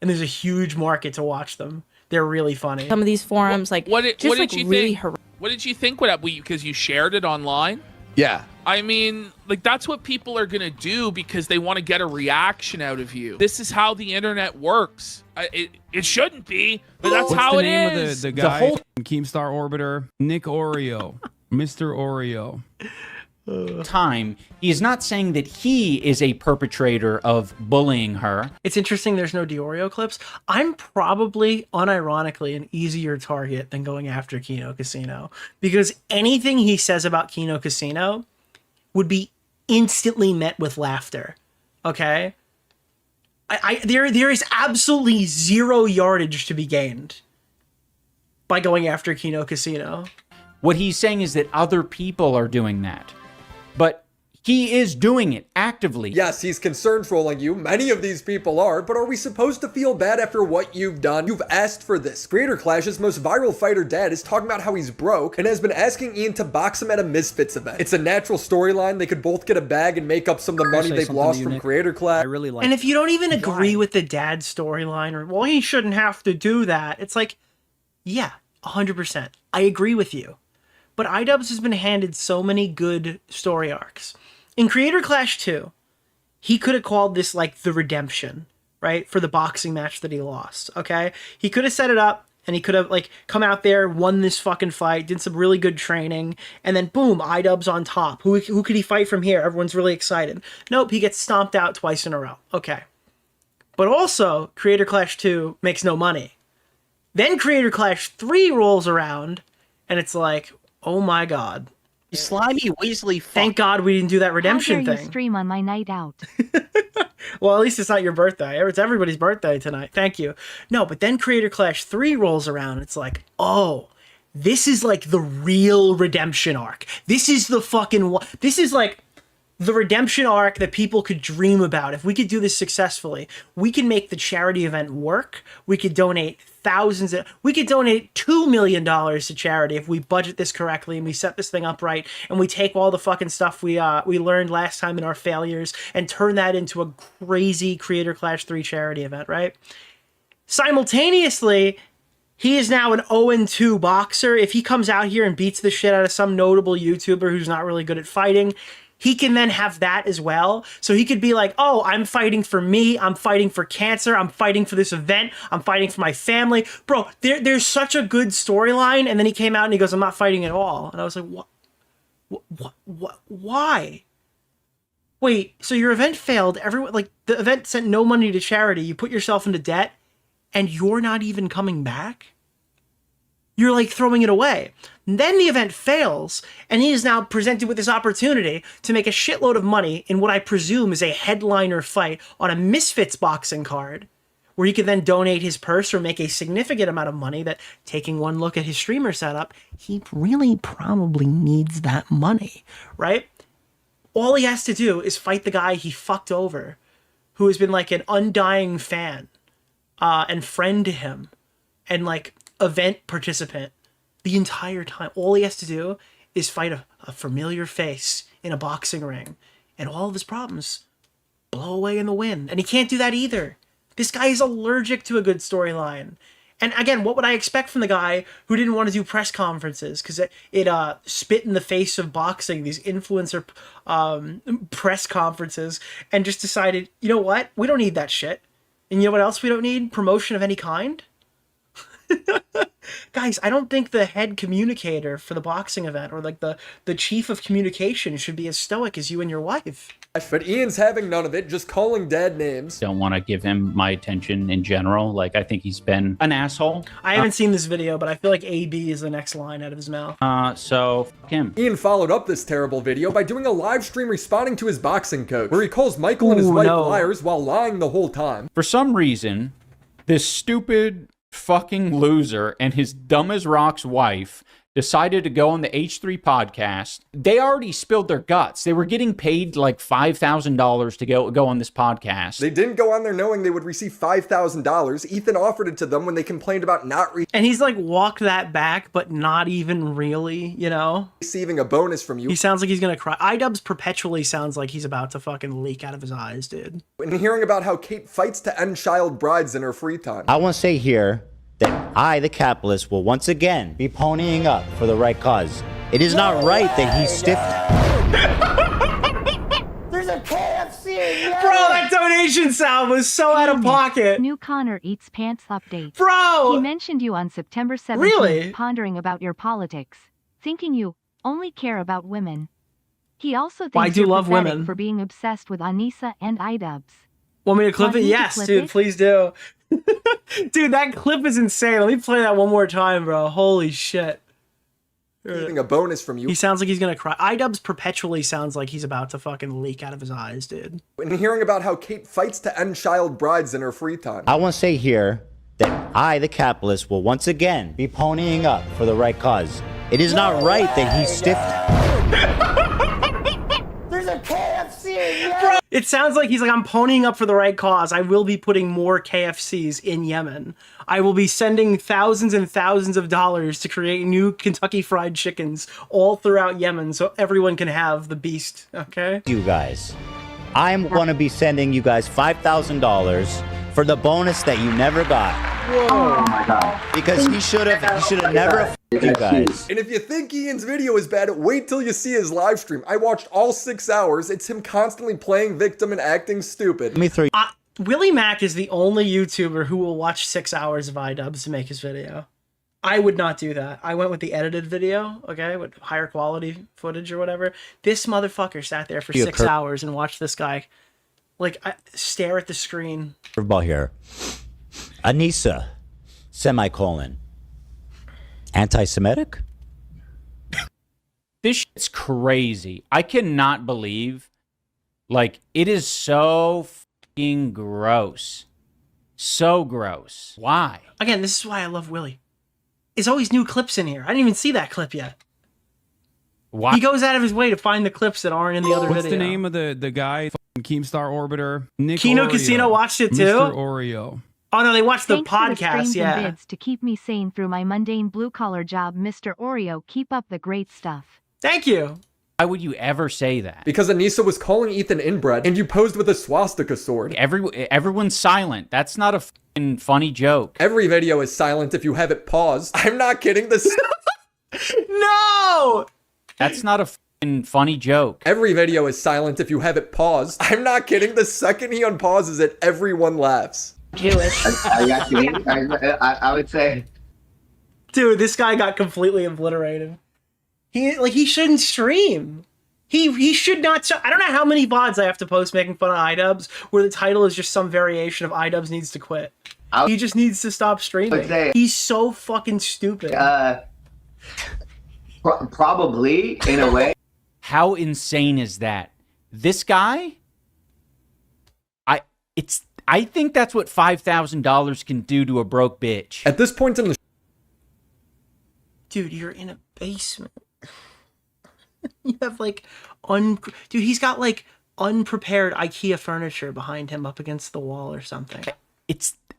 And there's a huge market to watch them. They're really funny. Some of these forums, what did you think? What did you think? Because you shared it online? Yeah. I mean, like, that's what people are gonna do because they want to get a reaction out of you. This is how the internet works. It shouldn't be, but that's What's how the it name is. Of the guy, Keemstar Orbiter, Nick Oreo, Mr. Oreo. Time, he is not saying that he is a perpetrator of bullying her. It's interesting there's no DeOrio clips. I'm probably, unironically, an easier target than going after Kino Casino, because anything he says about Kino Casino would be instantly met with laughter. Okay? There is absolutely zero yardage to be gained by going after Kino Casino. What he's saying is that other people are doing that. But he is doing it actively. Yes, he's concern trolling you. Many of these people are, but are we supposed to feel bad after what you've done? You've asked for this. Creator Clash's most viral fighter dad is talking about how he's broke and has been asking Ian to box him at a Misfits event. It's a natural storyline. They could both get a bag and make up some of the money they've lost from Creator Clash. I really like. And if you don't even agree with the dad storyline, or, well, he shouldn't have to do that, it's like, yeah, 100%. I agree with you. But iDubbbz has been handed so many good story arcs. In Creator Clash 2, he could have called this like the redemption, right? For the boxing match that he lost, okay? He could have set it up and he could have like come out there, won this fucking fight, did some really good training, and then boom, iDubbbz on top. Who could he fight from here? Everyone's really excited. Nope, he gets stomped out twice in a row. Okay. But also, Creator Clash 2 makes no money. Then Creator Clash 3 rolls around and it's like, oh my god. You slimy Weasley fuck. Thank God we didn't do that redemption How dare thing. you stream on my night out? Well, at least it's not your birthday. It's everybody's birthday tonight. Thank you. No, but then Creator Clash 3 rolls around. It's like, oh, this is like the real redemption arc. This is the fucking... This is like the redemption arc that people could dream about. If we could do this successfully, we can make the charity event work. We could donate we could donate $2 million to charity if we budget this correctly and we set this thing up right and we take all the fucking stuff we learned last time in our failures and turn that into a crazy Creator Clash 3 charity event, right? Simultaneously, he is now an 0-2 boxer. If he comes out here and beats the shit out of some notable YouTuber who's not really good at fighting, he can then have that as well. So he could be like, oh, I'm fighting for me. I'm fighting for cancer. I'm fighting for this event. I'm fighting for my family. Bro, there's such a good storyline. And then he came out and he goes, I'm not fighting at all. And I was like, what? Why? Wait, so your event failed. The event sent no money to charity. You put yourself into debt and you're not even coming back? You're like throwing it away. And then the event fails, and he is now presented with this opportunity to make a shitload of money in what I presume is a headliner fight on a Misfits boxing card, where he could then donate his purse or make a significant amount of money that, taking one look at his streamer setup, he really probably needs that money, right? All he has to do is fight the guy he fucked over, who has been like an undying fan and friend to him, and like event participant the entire time. All he has to do is fight a familiar face in a boxing ring, and all of his problems blow away in the wind. And he can't do that either. This guy is allergic to a good storyline. And again, what would I expect from the guy who didn't want to do press conferences because it spit in the face of boxing, these influencer press conferences, and just decided, you know what? We don't need that shit. And you know what else we don't need? Promotion of any kind? Guys, I don't think the head communicator for the boxing event or like the chief of communication should be as stoic as you and your wife. But Ian's having none of it, just calling dad names. Don't want to give him my attention in general. Like, I think he's been an asshole. I haven't seen this video, but I feel like AB is the next line out of his mouth. So, fuck him. Ian followed up this terrible video by doing a live stream responding to his boxing coach, where he calls Michael and his wife liars while lying the whole time. For some reason, this stupid fucking loser and his dumb as rocks wife decided to go on the H3 podcast. They already spilled their guts. They were getting paid like $5,000 to go on this podcast. They didn't go on there knowing they would receive $5,000. Ethan offered it to them when they complained about not and he's like walked that back, but not even really, you know? receiving a bonus from you. He sounds like he's gonna cry. iDubbbz perpetually sounds like he's about to fucking leak out of his eyes, dude. And hearing about how Kate fights to end child brides in her free time. I want to say here that I, the capitalist, will once again be ponying up for the right cause. It is not right that he stiffed. There's a KFC in Bro, that donation sound was so out of pocket. New Connor Eats Pants update. Bro! He mentioned you on September 17th, Really? pondering about your politics, thinking you only care about women. He also thinks Well, I do you're love pathetic women. for being obsessed with Anisa and iDubbbz. Want me to clip Want it? me to Yes, clip dude, it? please do. Dude, that clip is insane. Let me play that one more time, bro. Holy shit. Receiving a bonus from you. He sounds like he's gonna cry. iDubbbz perpetually sounds like he's about to fucking leak out of his eyes, dude. And hearing about how Kate fights to end child brides in her free time. I want to say here that I, the capitalist, will once again be ponying up for the right cause. It is not right that he stiffed. There's a KFC in Bro, it sounds like he's like, I'm ponying up for the right cause. I will be putting more KFCs in Yemen. I will be sending thousands and thousands of dollars to create new Kentucky Fried Chickens all throughout Yemen so everyone can have the beast, okay? You guys, I'm going to be sending you guys $5,000 for the bonus that you never got. Whoa. Oh my God. Because he should have never f***ed you guys. And if you think Ian's video is bad, wait till you see his live stream. I watched all 6 hours. It's him constantly playing victim and acting stupid. Let me throw you. Willie Mack is the only YouTuber who will watch 6 hours of iDubbbz to make his video. I would not do that. I went with the edited video, okay, with higher quality footage or whatever. This motherfucker sat there for 6 hours and watched this guy, like, stare at the screen. Curveball here. Anisa, semicolon. Anti-Semitic? This shit's crazy. I cannot believe, like, it is so fucking gross. So gross. Why? Again, this is why I love Willie. There's always new clips in here. I didn't even see that clip yet. Why? He goes out of his way to find the clips that aren't in the other What's video. the name of the guy? Keemstar Orbiter. Nick Kino Oreo. Casino watched it too? Mr. Oreo. Oh no, they watched the Thanks for the podcast, streams yeah. and bids to keep me sane through my mundane blue-collar job, Mr. Oreo. Keep up the great stuff. Thank you. Why would you ever say that? Because Anisa was calling Ethan inbred, and you posed with a swastika sword. Everyone's silent. That's not a fucking funny joke. Every video is silent if you have it paused. I'm not kidding. This. No! That's not a fucking funny joke. Every video is silent if you have it paused. I'm not kidding. The second he unpauses it, everyone laughs. Jewish. I would say. Dude, this guy got completely obliterated. He shouldn't stream. He should not. I don't know how many VODs I have to post making fun of iDubbbz where the title is just some variation of iDubbbz needs to quit. He just needs to stop streaming. He's so fucking stupid. Probably, in a way. How insane is that? This guy? I think that's what $5,000 can do to a broke bitch. At this point in the Dude, you're in a basement. You have like dude, he's got like unprepared IKEA furniture behind him up against the wall or something.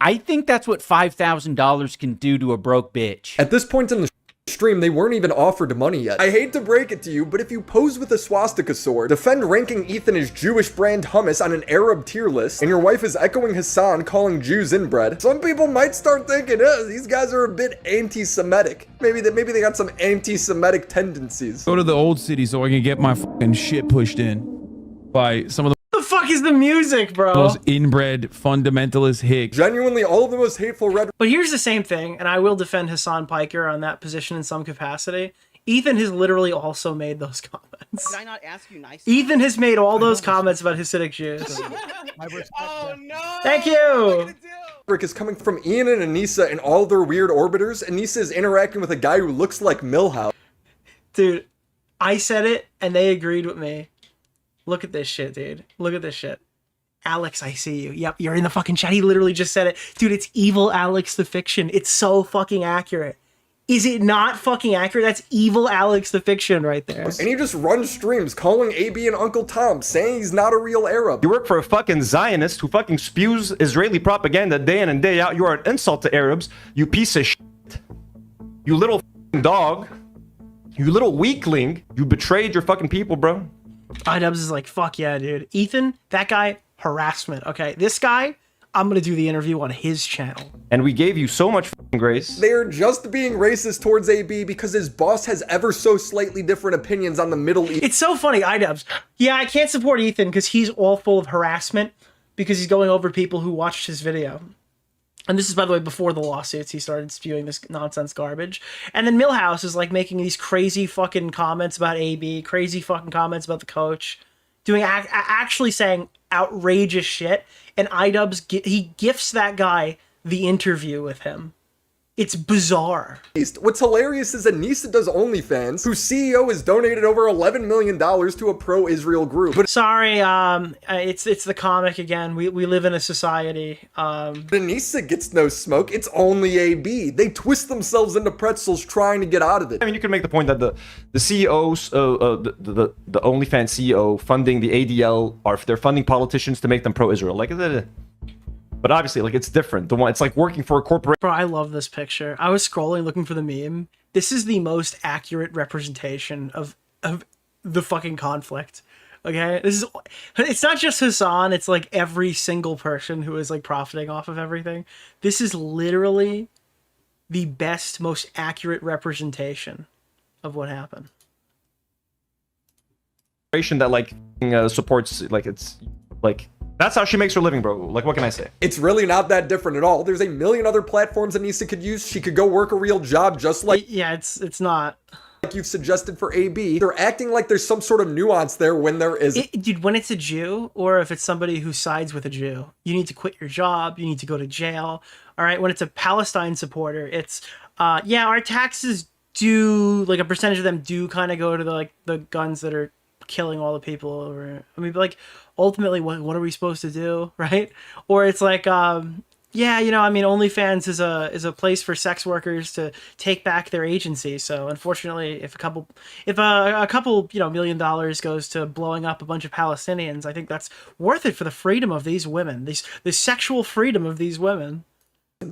I think that's what $5,000 can do to a broke bitch. At this point in the stream, they weren't even offered money yet. I hate to break it to you, but if you pose with a swastika sword, defend ranking Ethan as Jewish brand hummus on an Arab tier list, and your wife is echoing Hassan calling Jews inbred, some people might start thinking, these guys are a bit anti-Semitic. Maybe they got some anti-Semitic tendencies. Go to the old city so I can get my fucking shit pushed in by some of the fuck is the music, bro? most inbred fundamentalist hicks. Genuinely, all of the most hateful red. But here's the same thing, and I will defend Hassan Piker on that position in some capacity. Ethan has literally also made those comments. Did I not ask you nicely? Ethan has made all those comments about Hasidic Jews. Oh no! Thank you! Rick is coming from Ian and Anisa and all their weird orbiters. Anisa is interacting with a guy who looks like Milhouse. Dude, I said it, and they agreed with me. Look at this shit, dude. Look at this shit. Alex, I see you. Yep, you're in the fucking chat. He literally just said it. Dude, it's Evil Alex the Fiction. It's so fucking accurate. Is it not fucking accurate? That's evil Alex the Fiction right there. And he just runs streams calling AB and Uncle Tom, saying he's not a real Arab. You work for a fucking Zionist who fucking spews Israeli propaganda day in and day out. You are an insult to Arabs, you piece of shit. You little fucking dog. You little weakling. You betrayed your fucking people, bro. iDubbbz is like, fuck yeah, dude. Ethan, that guy, harassment. Okay, this guy, I'm gonna do the interview on his channel. And we gave you so much fucking grace. They're just being racist towards AB because his boss has ever so slightly different opinions on the Middle East. It's so funny, iDubbbz. Yeah, I can't support Ethan because he's all full of harassment because he's going over people who watched his video. And this is, by the way, before the lawsuits, he started spewing this nonsense garbage. And then Millhouse is like making these crazy fucking comments about AB, crazy fucking comments about the coach, doing actually saying outrageous shit. And iDubbbz, he gifts that guy the interview with him. It's bizarre. What's hilarious is Anisa does OnlyFans, whose CEO has donated over $11 million to a pro-Israel group. But sorry, it's the comic again. We live in a society. Anisa gets no smoke. It's only AB. They twist themselves into pretzels trying to get out of it. I mean, you can make the point that the CEOs, the OnlyFans CEO funding the ADL, they're funding politicians to make them pro-Israel. Like, but obviously, like, it's different. It's like working for a corporation. Bro, I love this picture. I was scrolling looking for the meme. This is the most accurate representation of the fucking conflict. Okay? It's not just Hassan, it's like every single person who is like profiting off of everything. This is literally the best, most accurate representation of what happened. That like supports, like, it's like, that's how she makes her living, bro. Like, what can I say? It's really not that different at all. There's a million other platforms Anisa could use. She could go work a real job just like... Yeah, it's not. Like you've suggested for AB. They're acting like there's some sort of nuance there when there isn't. Dude, when it's a Jew, or if it's somebody who sides with a Jew, you need to quit your job, you need to go to jail. All right, when it's a Palestine supporter, it's, yeah, our taxes do, like, a percentage of them do kind of go to the guns that are killing all the people over. I mean, like, ultimately, what are we supposed to do, right? Or it's like, yeah, you know, I mean, OnlyFans is a place for sex workers to take back their agency. So unfortunately, if a couple, you know, $1 million goes to blowing up a bunch of Palestinians, I think that's worth it for the freedom of these women, the sexual freedom of these women.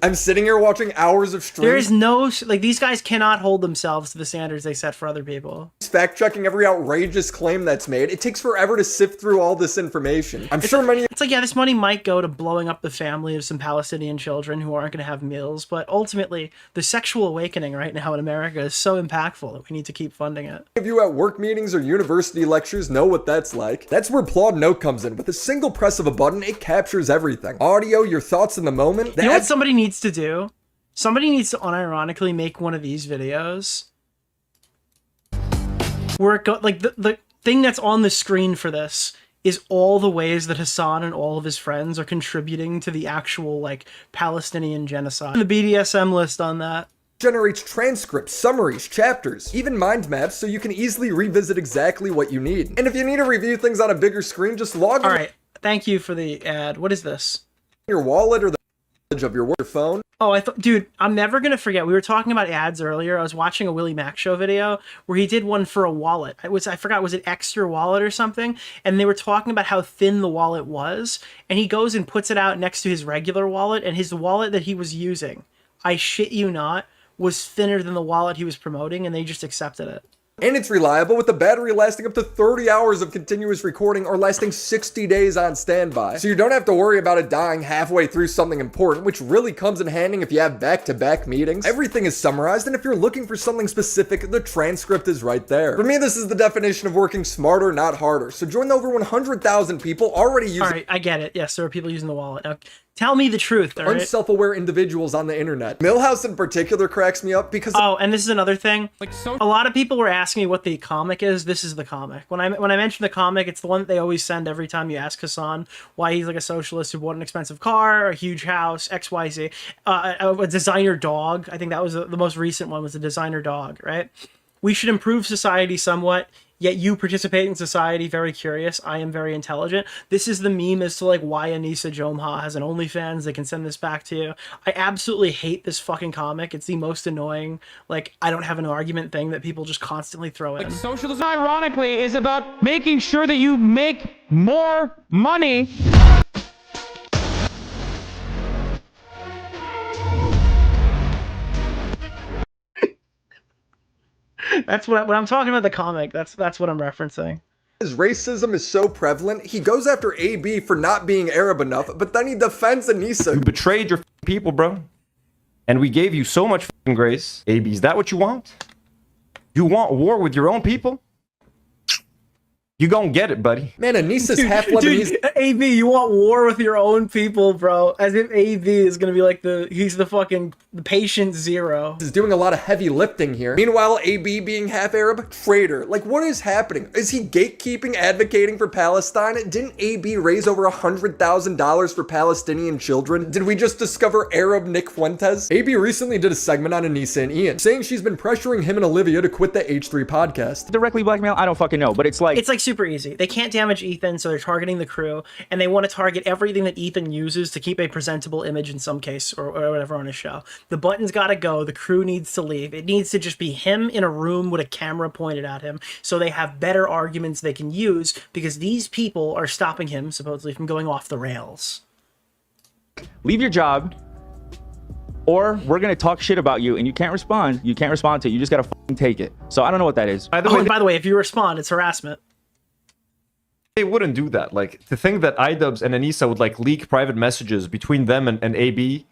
I'm sitting here watching hours of streams. There is no, like, these guys cannot hold themselves to the standards they set for other people. Fact-checking every outrageous claim that's made. It takes forever to sift through all this information. It's like, yeah, this money might go to blowing up the family of some Palestinian children who aren't going to have meals, but ultimately, the sexual awakening right now in America is so impactful that we need to keep funding it. If you at work meetings or university lectures know what that's like. That's where Plod Note comes in. With a single press of a button, it captures everything. Audio, your thoughts in the moment. You know what somebody needs to do? Somebody needs to unironically make one of these videos where it like the thing that's on the screen for this is all the ways that Hassan and all of his friends are contributing to the actual, like, Palestinian genocide. The BDSM list on that generates transcripts, summaries, chapters, even mind maps, so you can easily revisit exactly what you need. And if you need to review things on a bigger screen, just log in. All right, thank you for the ad. What is this? Your wallet or the of your phone. Oh, I thought, dude, I'm never gonna forget. We were talking about ads earlier. I was watching a Willie Mac Show video where he did one for a wallet. I forgot, was it Extra Wallet or something? And they were talking about how thin the wallet was. And he goes and puts it out next to his regular wallet, and his wallet that he was using, I shit you not, was thinner than the wallet he was promoting, and they just accepted it. And it's reliable, with the battery lasting up to 30 hours of continuous recording or lasting 60 days on standby. So you don't have to worry about it dying halfway through something important, which really comes in handy if you have back-to-back meetings. Everything is summarized, and if you're looking for something specific, the transcript is right there. For me, this is the definition of working smarter, not harder. So join the over 100,000 people already using— Alright, I get it. Yes, there are people using the wallet. Now, tell me the truth, all right? Unself-aware individuals on the internet. Millhouse in particular cracks me up because— Oh, and this is another thing. A lot of people were asking me what the comic is. This is the comic. When I mention the comic, it's the one that they always send every time you ask Hassan why he's like a socialist who bought an expensive car, a huge house, XYZ, a designer dog. I think that was the most recent one, was a designer dog, right? We should improve society somewhat. yet you participate in society, very curious. I am very intelligent. This is the meme as to like why Anisa Jomha has an OnlyFans. They can send this back to you. I absolutely hate this fucking comic. It's the most annoying, like, I don't have an argument thing that people just constantly throw in. Socialism, ironically, is about making sure that you make more money. That's what when I'm talking about the comic, that's what I'm referencing. His racism is so prevalent, he goes after AB for not being Arab enough, but then he defends Anisa. You betrayed your people, bro. And we gave you so much grace. AB, is that what you want? You want war with your own people? You gonna get it, buddy. Man, Anisa's half Lebanese. Dude, AB, you want war with your own people, bro. As if AB is gonna be like he's the fucking patient zero. Is doing a lot of heavy lifting here. Meanwhile, AB being half Arab, traitor. Like, what is happening? Is he gatekeeping, advocating for Palestine? Didn't AB raise over $100,000 for Palestinian children? Did we just discover Arab Nick Fuentes? AB recently did a segment on Anisa and Ian, saying she's been pressuring him and Olivia to quit the H3 podcast. Directly blackmail? I don't fucking know, but it's like super easy. They can't damage Ethan, so they're targeting the crew, and they want to target everything that Ethan uses to keep a presentable image in some case, or whatever on his show. The button's gotta go, the crew needs to leave. It needs to just be him in a room with a camera pointed at him, so they have better arguments they can use, because these people are stopping him, supposedly, from going off the rails. leave your job, or we're gonna talk shit about you, and you can't respond. You can't respond to it. You just gotta fucking take it. So I don't know what that is. By the way, if you respond, it's harassment. They wouldn't do that. Like, to think that iDubbbz and Anisa would like leak private messages between them and AB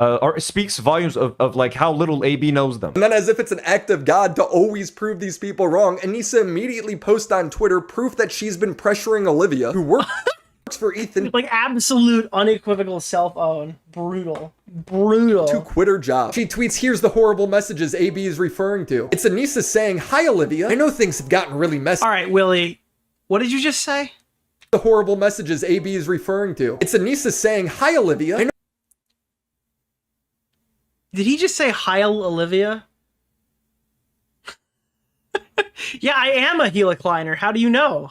or speaks volumes of like how little AB knows them. And then, as if it's an act of God to always prove these people wrong, Anisa immediately posts on Twitter proof that she's been pressuring Olivia, who works for Ethan, like absolute unequivocal self-own. Brutal. To quit her job. She tweets, "Here's the horrible messages AB is referring to." It's Anisa saying, "Hi Olivia, I know things have gotten really messy." All right, Willie, what did you just say? The horrible messages AB is referring to. It's Anisa saying, "Hi Olivia, I know." Did he just say Heil Olivia? Yeah, I am a helicliner. How do you know?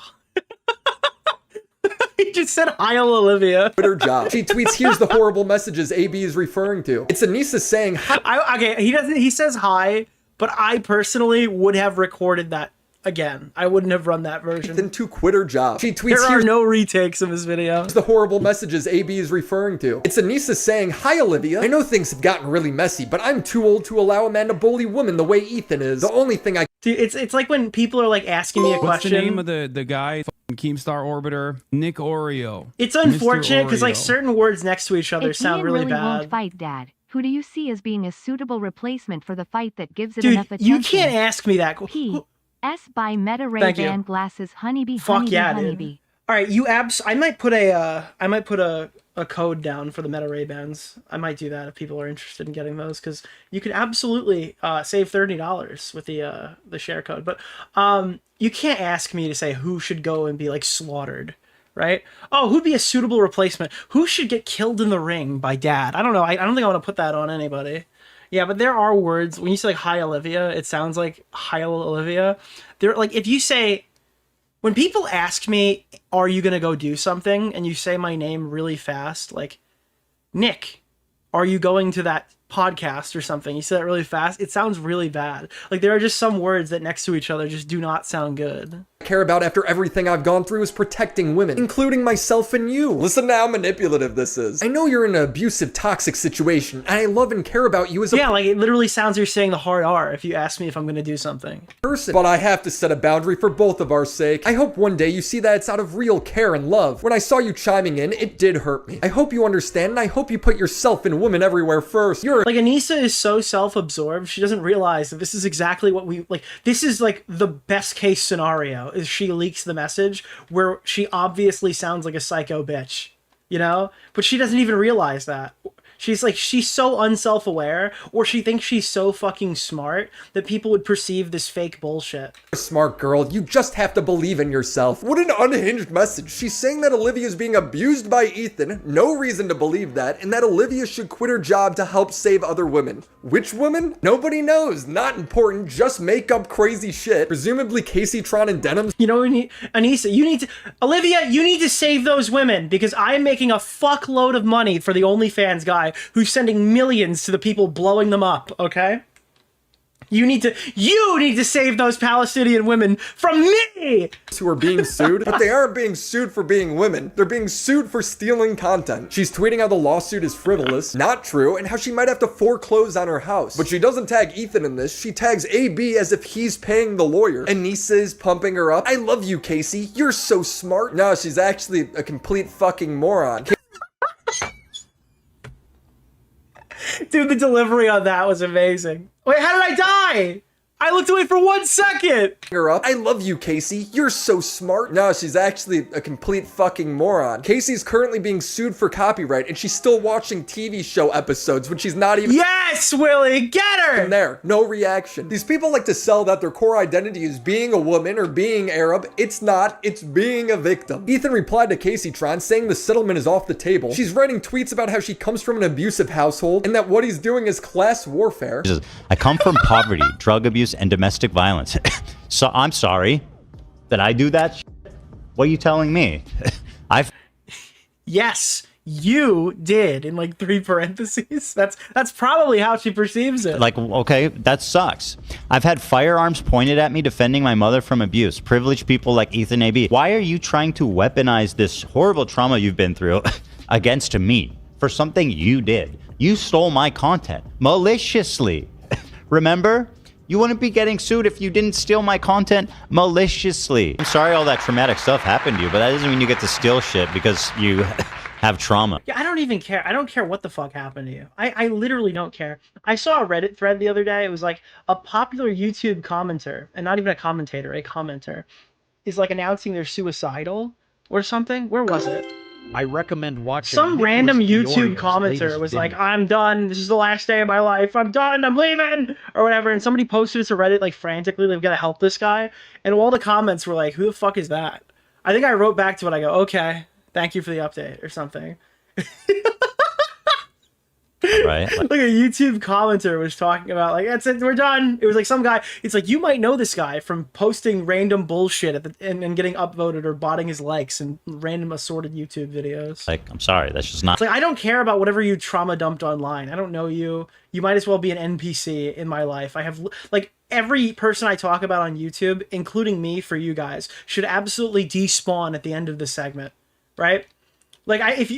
He just said Heil Olivia. Quit her job. She tweets, "Here's the horrible messages AB is referring to." It's Anisa saying hi. Okay, he says hi, but I personally would have recorded that again. I wouldn't have run that version. Then to quit her job. She tweets, "There are no retakes of this video." The horrible messages AB is referring to. It's Anisa saying, "Hi Olivia, I know things have gotten really messy, but I'm too old to allow a man to bully women the way Ethan is. The only thing I..." Dude, it's like when people are like asking me a question. What's the name of the guy? Keemstar Orbiter? Nick Oreo. It's unfortunate because like certain words next to each other If sound Ian really really bad. won't fight Dad, who do you see as being a suitable replacement for the fight that gives it Dude, enough attention? you can't ask me that. S by Meta Ray Thank you. Ban glasses honeybee Fuck honeybee yeah, honeybee. dude. All right, you I might put a code down for the Meta Ray Bans. I might do that if people are interested in getting those, because you can absolutely save $30 with the share code. But you can't ask me to say who should go and be like slaughtered, right? Oh, who'd be a suitable replacement? Who should get killed in the ring by Dad? I don't know. I don't think I want to put that on anybody. Yeah, but there are words when you say like "Hi Olivia," it sounds like "Heil Olivia." They're like, if you say, when people ask me, "Are you gonna go do something?" and you say my name really fast, like Nick, are you going to that podcast or something? You say that really fast, it sounds really bad. Like there are just some words that next to each other just do not sound good. care about after everything I've gone through is protecting women, including myself and you. Listen to how manipulative this is. I know you're in an abusive, toxic situation, and I love and care about you as a like it literally sounds you're saying the hard R if you ask me if I'm gonna do something. Person. But I have to set a boundary for both of our sake. I hope one day you see that it's out of real care and love. When I saw you chiming in, it did hurt me. I hope you understand, and I hope you put yourself and women everywhere first. You're like, Anisa is so self-absorbed, she doesn't realize that this is exactly what we like. This is like the best case scenario, is she leaks the message where she obviously sounds like a psycho bitch, you know? But she doesn't even realize that. She's so unself-aware, or she thinks she's so fucking smart that people would perceive this fake bullshit. Smart girl, you just have to believe in yourself. What an unhinged message. She's saying that Olivia is being abused by Ethan, no reason to believe that, and that Olivia should quit her job to help save other women. Which women? Nobody knows, not important, just make up crazy shit. Presumably Casey, Tron, and Denham. You know, Anisa, Olivia, you need to save those women, because I'm making a fuckload of money for the OnlyFans guy who's sending millions to the people blowing them up, okay? You need to save those Palestinian women from me! Who are being sued, but they aren't being sued for being women. They're being sued for stealing content. She's tweeting how the lawsuit is frivolous, not true, and how she might have to foreclose on her house. But she doesn't tag Ethan in this. She tags AB as if he's paying the lawyer. Anisa is pumping her up. I love you, Casey. You're so smart. No, she's actually a complete fucking moron. Dude, the delivery on that was amazing. Wait, how did I die? I looked away for 1 second. Her up. I love you, Casey. You're so smart. No, she's actually a complete fucking moron. Casey's currently being sued for copyright, and she's still watching TV show episodes when she's not even— Yes, Willie, get her! And there, no reaction. These people like to sell that their core identity is being a woman or being Arab. It's not. It's being a victim. Ethan replied to Casey Tron saying the settlement is off the table. She's writing tweets about how she comes from an abusive household and that what he's doing is class warfare. I come from poverty, drug abuse, and domestic violence. So I'm sorry that I do that. What are you telling me? Yes, you did, in like 3 parentheses. That's probably how she perceives it. Like, okay, that sucks. I've had firearms pointed at me defending my mother from abuse. Privileged people like Ethan AB. Why are you trying to weaponize this horrible trauma you've been through against me for something you did? You stole my content maliciously. Remember? You wouldn't be getting sued if you didn't steal my content maliciously. I'm sorry all that traumatic stuff happened to you, but that doesn't mean you get to steal shit because you have trauma. Yeah, I don't even care. I don't care what the fuck happened to you. I literally don't care. I saw a Reddit thread the other day. It was like a popular YouTube commenter, and not even a commentator, a commenter, is like announcing they're suicidal or something. Where was it? I recommend watching some random Nicholas YouTube DeOrio's commenter latest was video. like, I'm done. This is the last day of my life. I'm done. I'm leaving. Or whatever. And somebody posted it to Reddit like frantically. They've got to help this guy. And all the comments were like, who the fuck is that? I think I wrote back to it. I go, okay, thank you for the update or something. Right. Like a YouTube commenter was talking about like, that's it, we're done. It was like some guy. It's like, you might know this guy from posting random bullshit and getting upvoted or botting his likes in random assorted YouTube videos. Like, I'm sorry, that's just not. It's like, I don't care about whatever you trauma dumped online. I don't know you. You might as well be an NPC in my life. I have like every person I talk about on YouTube, including me for you guys, should absolutely despawn at the end of the segment, right? Like, if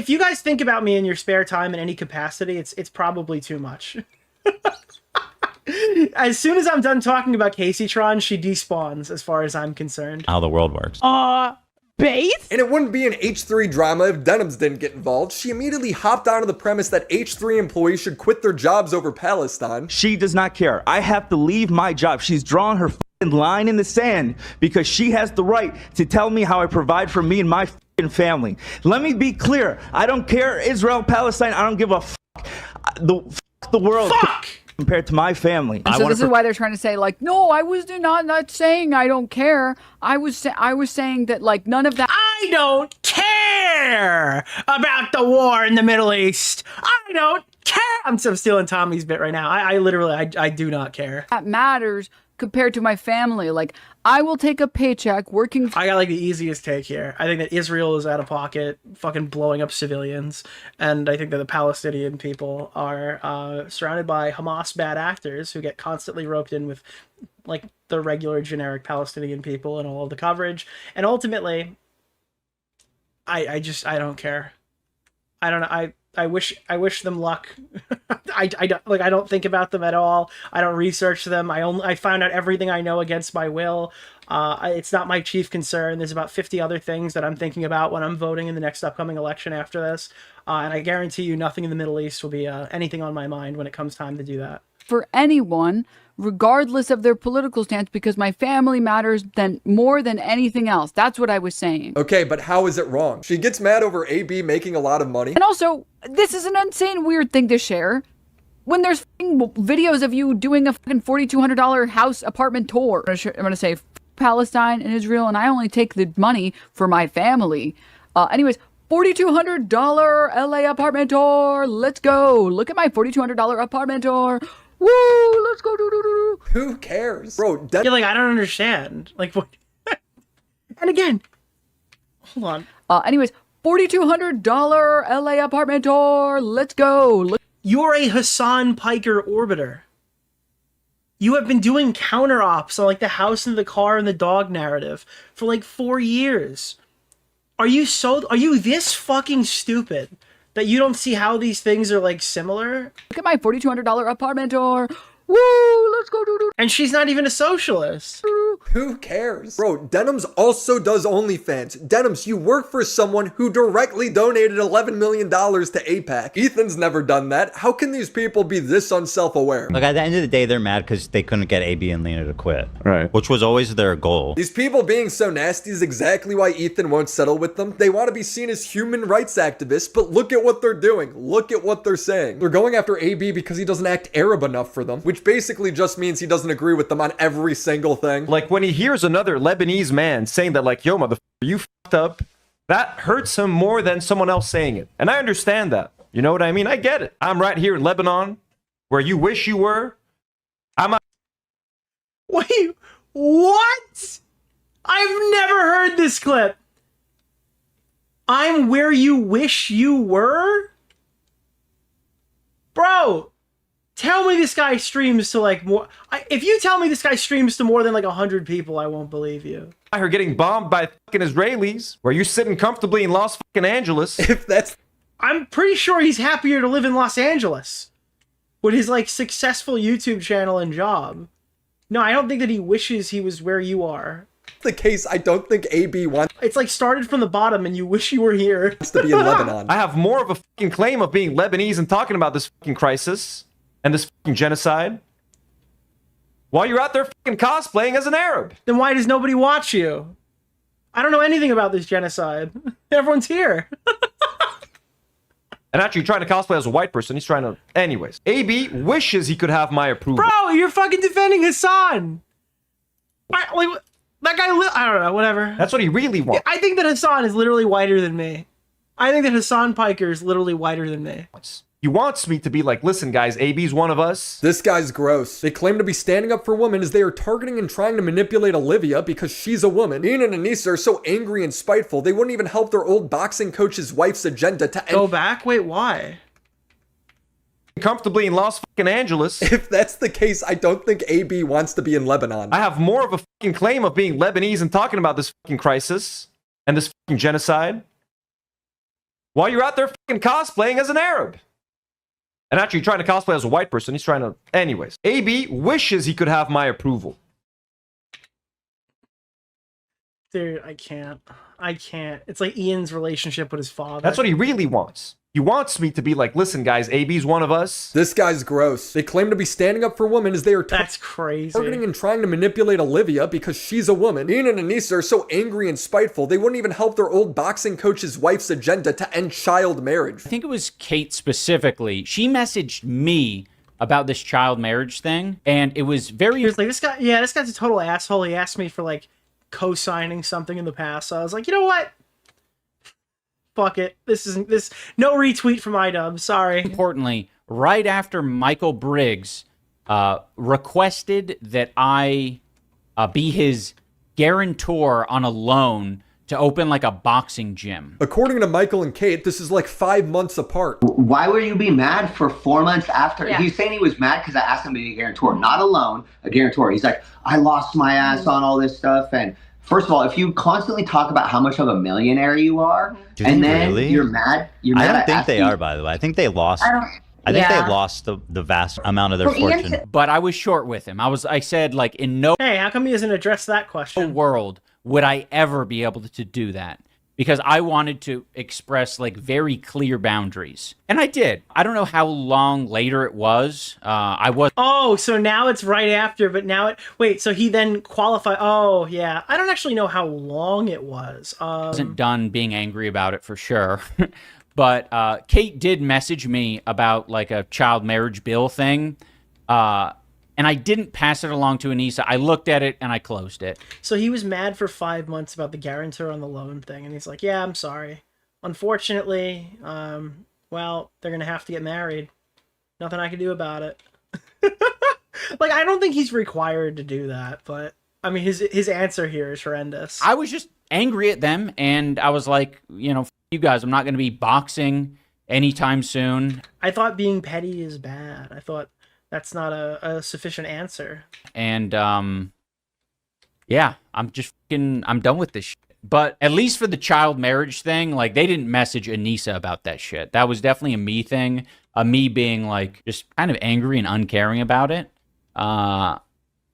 you guys think about me in your spare time in any capacity, it's probably too much. As soon as I'm done talking about Casey Tron, she despawns, as far as I'm concerned. How the world works. Base? And it wouldn't be an H3 drama if Denhams didn't get involved. She immediately hopped onto the premise that H3 employees should quit their jobs over Palestine. She does not care. I have to leave my job. She's drawn her line in the sand because she has the right to tell me how I provide for me and my family. Let me be clear. I don't care Israel, Palestine. I don't give a fuck. The world. Fuck! Compared to my family. And so this is why they're trying to say, like, no, I was not saying I don't care. I was saying that, like, none of that. I don't care about the war in the Middle East. I don't care. I'm stealing Tommy's bit right now. I literally do not care. That matters compared to my family. Like, I will take a paycheck working. I got like the easiest take here. I think that Israel is out of pocket, fucking blowing up civilians, and I think that the Palestinian people are surrounded by Hamas bad actors who get constantly roped in with like the regular generic Palestinian people and all of the coverage. And ultimately, I don't care. I don't know. I wish them luck. I don't think about them at all. I don't research them. I found out everything I know against my will. It's not my chief concern. There's about 50 other things that I'm thinking about when I'm voting in the next upcoming election after this. And I guarantee you nothing in the Middle East will be anything on my mind when it comes time to do that. for anyone, regardless of their political stance, because my family matters more than anything else. That's what I was saying. Okay, but how is it wrong? She gets mad over AB making a lot of money. And also, this is an insane weird thing to share when there's videos of you doing a fucking $4,200 house apartment tour. I'm gonna say Palestine and Israel, and I only take the money for my family. Anyways, $4,200 LA apartment tour. Let's go. Look at my $4,200 apartment tour. Woo! Let's go. Who cares, bro? You're like, I don't understand. Like, what? And again, hold on. Anyways, $4,200 LA apartment tour. Let's go. You're a Hassan Piker orbiter. You have been doing counter ops on like the house and the car and the dog narrative for like 4 years. Are you this fucking stupid that you don't see how these things are like similar? Look at my $4,200 apartment tour. Woo! Let's go. And she's not even a socialist. Who cares? Bro, Denims also does OnlyFans. Denims, you work for someone who directly donated $11 million to AIPAC. Ethan's never done that. How can these people be this unself-aware? Look, at the end of the day, they're mad because they couldn't get AB and Lena to quit. Right. Which was always their goal. These people being so nasty is exactly why Ethan won't settle with them. They want to be seen as human rights activists, but look at what they're doing. Look at what they're saying. They're going after AB because he doesn't act Arab enough for them, which basically just means he doesn't agree with them on every single thing. Like when he hears another Lebanese man saying that, like, yo, motherfucker, you fucked up, that hurts him more than someone else saying it. And I understand that. You know what I mean? I get it. I'm right here in Lebanon, where you wish you were. Wait, what? I've never heard this clip. I'm where you wish you were? Bro, tell me this guy streams to like more. If you tell me this guy streams to more than like 100 people, I won't believe you. I heard getting bombed by fucking Israelis, where you're sitting comfortably in Los fucking Angeles. If that's... I'm pretty sure he's happier to live in Los Angeles with his like successful YouTube channel and job. No, I don't think that he wishes he was where you are. The case, I don't think AB wants... It's like started from the bottom and you wish you were here. ...to be in Lebanon. I have more of a fucking claim of being Lebanese and talking about this fucking crisis and this fucking genocide while you're out there fucking cosplaying as an Arab. Then why does nobody watch you? I don't know anything about this genocide. Everyone's here. And actually trying to cosplay as a white person, he's trying to... Anyways, AB wishes he could have my approval. Bro, you're fucking defending Hassan. That guy, I don't know, whatever. That's what he really wants. I think that Hassan is literally whiter than me. I think that Hassan Piker is literally whiter than me. He wants me to be like, listen, guys, AB's one of us. This guy's gross. They claim to be standing up for women as they are targeting and trying to manipulate Olivia because she's a woman. Ian and Anisa are so angry and spiteful, they wouldn't even help their old boxing coach's wife's agenda to end... Go back? Wait, why? Comfortably in Los fucking Angeles. If that's the case, I don't think AB wants to be in Lebanon. I have more of a fucking claim of being Lebanese and talking about this fucking crisis and this fucking genocide while you're out there fucking cosplaying as an Arab. And actually trying to cosplay as a white person, he's trying to... Anyways, AB wishes he could have my approval. Dude, I can't. It's like Ian's relationship with his father. That's what he really wants. He wants me to be like, listen, guys, AB's one of us. This guy's gross. They claim to be standing up for women as they are That's crazy. targeting and trying to manipulate Olivia because she's a woman. Ian and Anisa are so angry and spiteful, they wouldn't even help their old boxing coach's wife's agenda to end child marriage. I think it was Kate specifically. She messaged me about this child marriage thing, and it was very... He was like, this guy's a total asshole. He asked me for, like, co-signing something in the past, so I was like, you know what? Fuck it. No retweet from iDubbbz. Sorry. Importantly, right after Michael Briggs requested that I be his guarantor on a loan to open like a boxing gym. According to Michael and Kate, this is like 5 months apart. Why would you be mad for 4 months after? Yeah. He's saying he was mad because I asked him to be a guarantor, not a loan, a guarantor. He's like, I lost my ass on all this stuff. And first of all, if you constantly talk about how much of a millionaire you are, and then you're mad, I don't think they are, by the way. I think they lost. I think they lost the vast amount of their fortune. But I was short with him. I said, like, in no Hey, how come he doesn't address that question? world would I ever be able to do that. because I wanted to express like very clear boundaries. And I did. I don't know how long later it was. I was. Oh, so now it's right after, but now it. Wait, so he then qualified. Oh, yeah. I don't actually know how long it was. Wasn't done being angry about it for sure. But Kate did message me about like a child marriage bill thing. And I didn't pass it along to Anisa. I looked at it and I closed it. So he was mad for 5 months about the guarantor on the loan thing. And he's like, yeah, I'm sorry. Unfortunately, well, they're going to have to get married. Nothing I can do about it. Like, I don't think he's required to do that. But, I mean, his answer here is horrendous. I was just angry at them. And I was like, you know, F you guys, I'm not going to be boxing anytime soon. I thought being petty is bad. I thought that's not a sufficient answer. And, yeah, I'm done with this shit. But at least for the child marriage thing, like, they didn't message Anisa about that shit. That was definitely a me thing. Me being, like, just kind of angry and uncaring about it.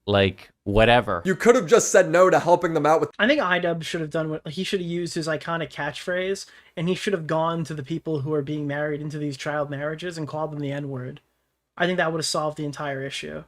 Like, whatever. You could have just said no to helping them out with... I think iDubbbz should have done what... He should have used his iconic catchphrase, and he should have gone to the people who are being married into these child marriages and called them the N-word. I think that would have solved the entire issue.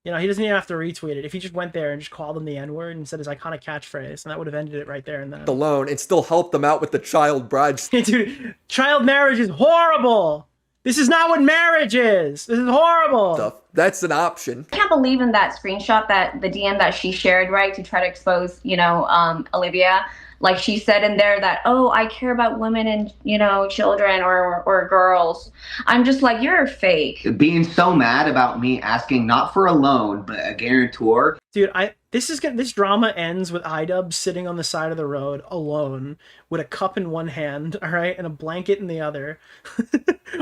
You know, he doesn't even have to retweet it. If he just went there and just called them the N-word and said his iconic catchphrase, and that would have ended it right there and then. Alone and still help them out with the child bride. Dude, child marriage is horrible! This is not what marriage is! This is horrible! Stuff. That's an option. I can't believe in that screenshot, that the DM that she shared, right, to try to expose, you know, Olivia. Like, she said in there that, oh, I care about women and, you know, children or girls. I'm just like, you're fake. Being so mad about me asking not for a loan, but a guarantor. Dude, this drama ends with iDubbbz sitting on the side of the road alone with a cup in one hand, all right, and a blanket in the other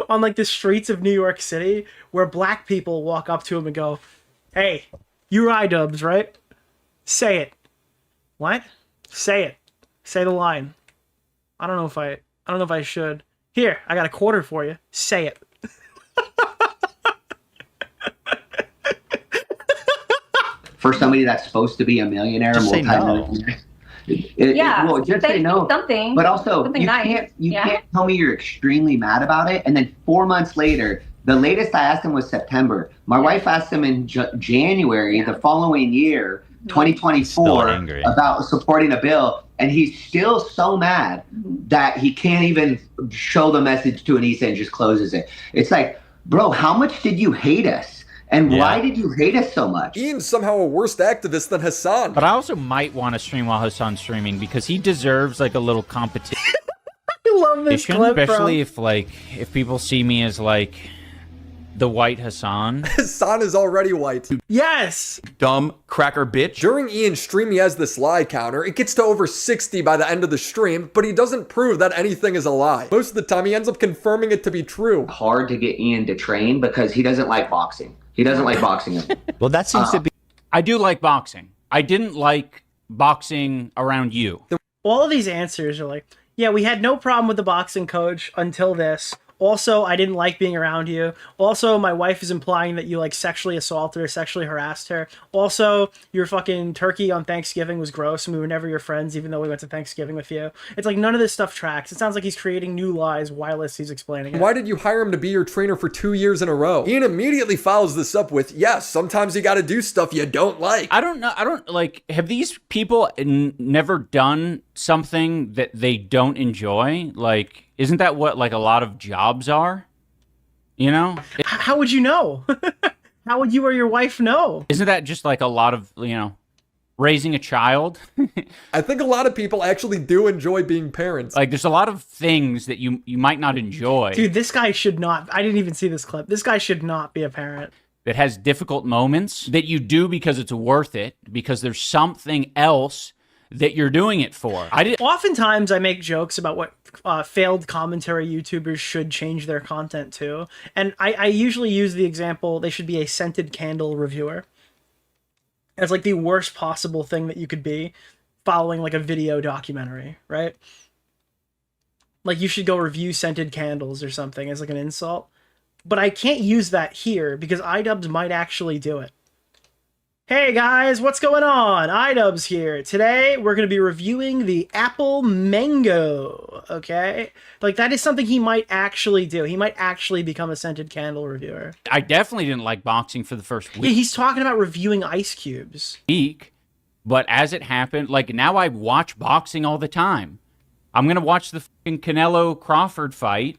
on like the streets of New York City, where black people walk up to him and go, hey, you're iDubbbz, right? Say it. What? Say it. Say the line. I don't know if I should. Here, I got a quarter for you. Say it. For somebody that's supposed to be a millionaire, multi-millionaire. Well, just say no. Something. But also, something you can't tell me you're extremely mad about it, and then 4 months later, the latest I asked him was September. My wife asked him in January the following year, 2024, about supporting a bill, and he's still so mad that he can't even show the message to Anisa and just closes it. It's like, bro, how much did you hate us? And why did you hate us so much? Ian's somehow a worse activist than Hassan. But I also might want to stream while Hassan's streaming because he deserves like a little competition. I love this clip, especially if people see me as like the white Hassan. Hassan is already white. Yes! Dumb cracker bitch. During Ian's stream, he has this lie counter. It gets to over 60 by the end of the stream, but he doesn't prove that anything is a lie. Most of the time, he ends up confirming it to be true. Hard to get Ian to train because he doesn't like boxing. He doesn't like boxing. Well, that seems to be... I do like boxing. I didn't like boxing around you. All of these answers are like, yeah, we had no problem with the boxing coach until this. Also, I didn't like being around you. Also, my wife is implying that you like sexually assaulted her, sexually harassed her. Also, your fucking turkey on Thanksgiving was gross and we were never your friends even though we went to Thanksgiving with you. It's like none of this stuff tracks. It sounds like he's creating new lies while he's explaining it. Why did you hire him to be your trainer for 2 years in a row? Ian immediately follows this up with, yes, sometimes you gotta do stuff you don't like. I don't know. Have these people never done something that they don't enjoy? Like, isn't that what like a lot of jobs are? You know? How would you know? How would you or your wife know? Isn't that just like a lot of, you know, raising a child? I think a lot of people actually do enjoy being parents. Like there's a lot of things that you might not enjoy. Dude, this guy should not. I didn't even see this clip. This guy should not be a parent. That has difficult moments that you do because it's worth it, because there's something else that you're doing it for. Oftentimes I make jokes about what failed commentary YouTubers should change their content to. And I usually use the example, they should be a scented candle reviewer. As like the worst possible thing that you could be following like a video documentary, right? Like you should go review scented candles or something as like an insult. But I can't use that here because iDubbbz might actually do it. Hey guys, what's going on? iDubbbz here. Today we're going to be reviewing the Apple Mango, okay? Like, that is something he might actually do. He might actually become a scented candle reviewer. I definitely didn't like boxing for the first Yeah, he's talking about reviewing ice cubes. week, but as it happened, like, now I watch boxing all the time. I'm going to watch the fucking Canelo Crawford fight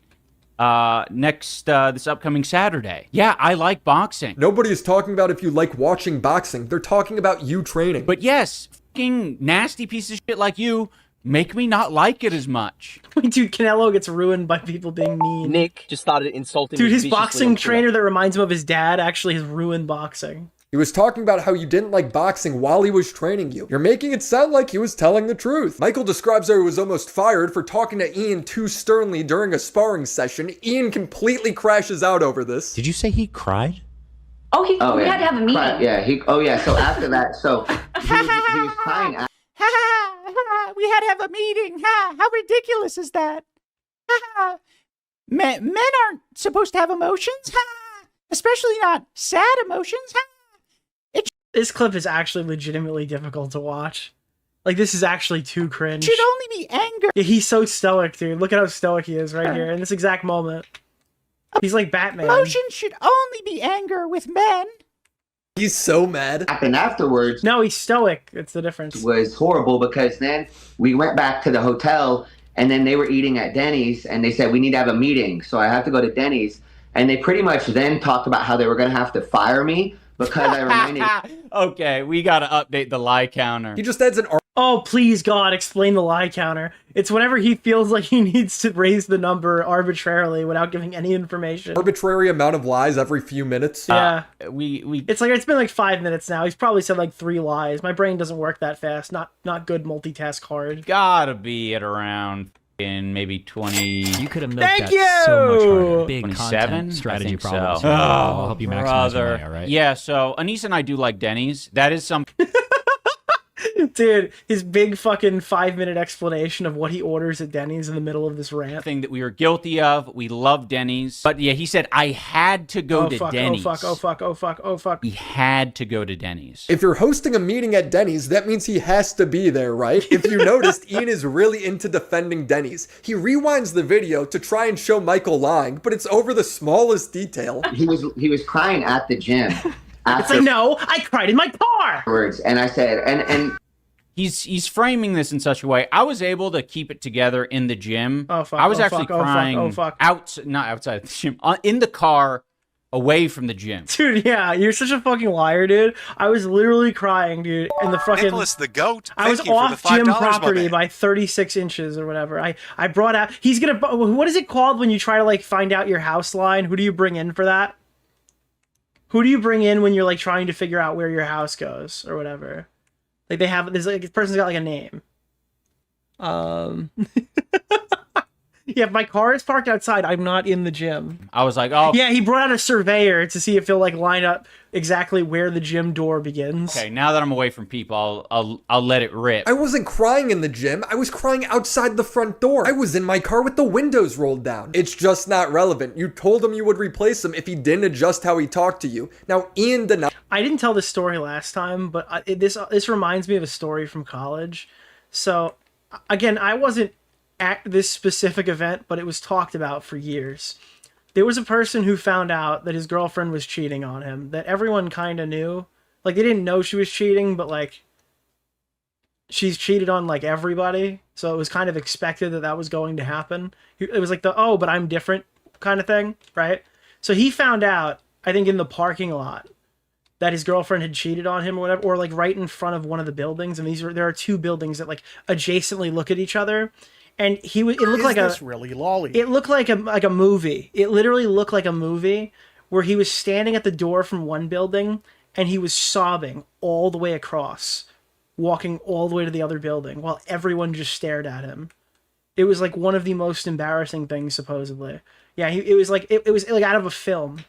this upcoming Saturday. Yeah, I like boxing. Nobody is talking about if you like watching boxing. They're talking about you training. But yes, fucking nasty piece of shit like you make me not like it as much. Dude, Canelo gets ruined by people being mean. Nick just started insulting Dude, me his viciously boxing on Twitter. trainer that reminds him of his dad actually has ruined boxing. He was talking about how you didn't like boxing while he was training you. You're making it sound like he was telling the truth. Michael describes how he was almost fired for talking to Ian too sternly during a sparring session. Ian completely crashes out over this. Did you say he cried? Oh, we had to have a meeting. Yeah. So after that, he was crying. We had to have a meeting. How ridiculous is that? Men aren't supposed to have emotions, especially not sad emotions. This clip is actually legitimately difficult to watch. Like, this is actually too cringe. Should only be anger. Yeah, he's so stoic, dude. Look at how stoic he is right here in this exact moment. He's like Batman. Emotions should only be anger with men. He's so mad. And afterwards, No, he's stoic. It's the difference. was horrible because then we went back to the hotel and then they were eating at Denny's and they said we need to have a meeting. So I have to go to Denny's. And they pretty much then talked about how they were going to have to fire me because I reminded. Okay, we gotta update the lie counter. He just adds an Oh, please, God, explain the lie counter. It's whenever he feels like he needs to raise the number arbitrarily without giving any information. arbitrary amount of lies every few minutes. Yeah. We It's like, it's been like 5 minutes now. He's probably said like 3 lies. My brain doesn't work that fast. Not good multitask hard. gotta be at around in maybe 20. You could have milked Thank that so much harder. you! Big 27 content strategy so. problems. Oh, I'll help you maximize brother. your money, all right? Yeah, so Anisa and I do like Denny's. That is something. Dude, his big fucking 5-minute explanation of what he orders at Denny's in the middle of this rant. Thing that we were guilty of. We love Denny's. But yeah, he said, I had to go to Denny's. Oh fuck. He had to go to Denny's. If you're hosting a meeting at Denny's, that means he has to be there, right? If you noticed, Ian is really into defending Denny's. He rewinds the video to try and show Michael lying, but it's over the smallest detail. He was crying at the gym. It's like, no, I cried in my car. Afterwards, and I said, and He's framing this in such a way. I was able to keep it together in the gym. Oh fuck. I was oh, actually fuck, crying Oh fuck. not outside of the gym, in the car, away from the gym. Dude, yeah, you're such a fucking liar, dude. I was literally crying, dude, in the fucking... Nicholas the GOAT. I was Thank you for off the $5, gym my property man. by 36 inches or whatever. I brought out... He's gonna... What is it called when you try to, like, find out your house line? Who do you bring in for that? Who do you bring in when you're, like, trying to figure out where your house goes or whatever? Like, they have... There's, like, this person's got, like, a name. Yeah, if my car is parked outside, I'm not in the gym. I was like, oh. Yeah, he brought out a surveyor to see if he'll, like, line up exactly where the gym door begins. Okay, now that I'm away from people, I'll let it rip. I wasn't crying in the gym. I was crying outside the front door. I was in my car with the windows rolled down. It's just not relevant. You told him you would replace him if he didn't adjust how he talked to you. Now, Ian denied. I didn't tell this story last time, but this reminds me of a story from college. So, again, I wasn't at this specific event, but it was talked about for years. There was a person who found out that his girlfriend was cheating on him, that everyone kind of knew. Like, they didn't know she was cheating, but, like, she's cheated on, like, everybody. So it was kind of expected that that was going to happen. It was like the, oh, but I'm different kind of thing, right? So he found out, I think in the parking lot, that his girlfriend had cheated on him or whatever, or, like, right in front of one of the buildings. And there are 2 buildings that, like, adjacently look at each other. And it looked like this really lolly? It looked like a movie. It literally looked like a movie where he was standing at the door from one building and he was sobbing all the way across, walking all the way to the other building while everyone just stared at him. It was like one of the most embarrassing things, supposedly. Yeah, it was like out of a film.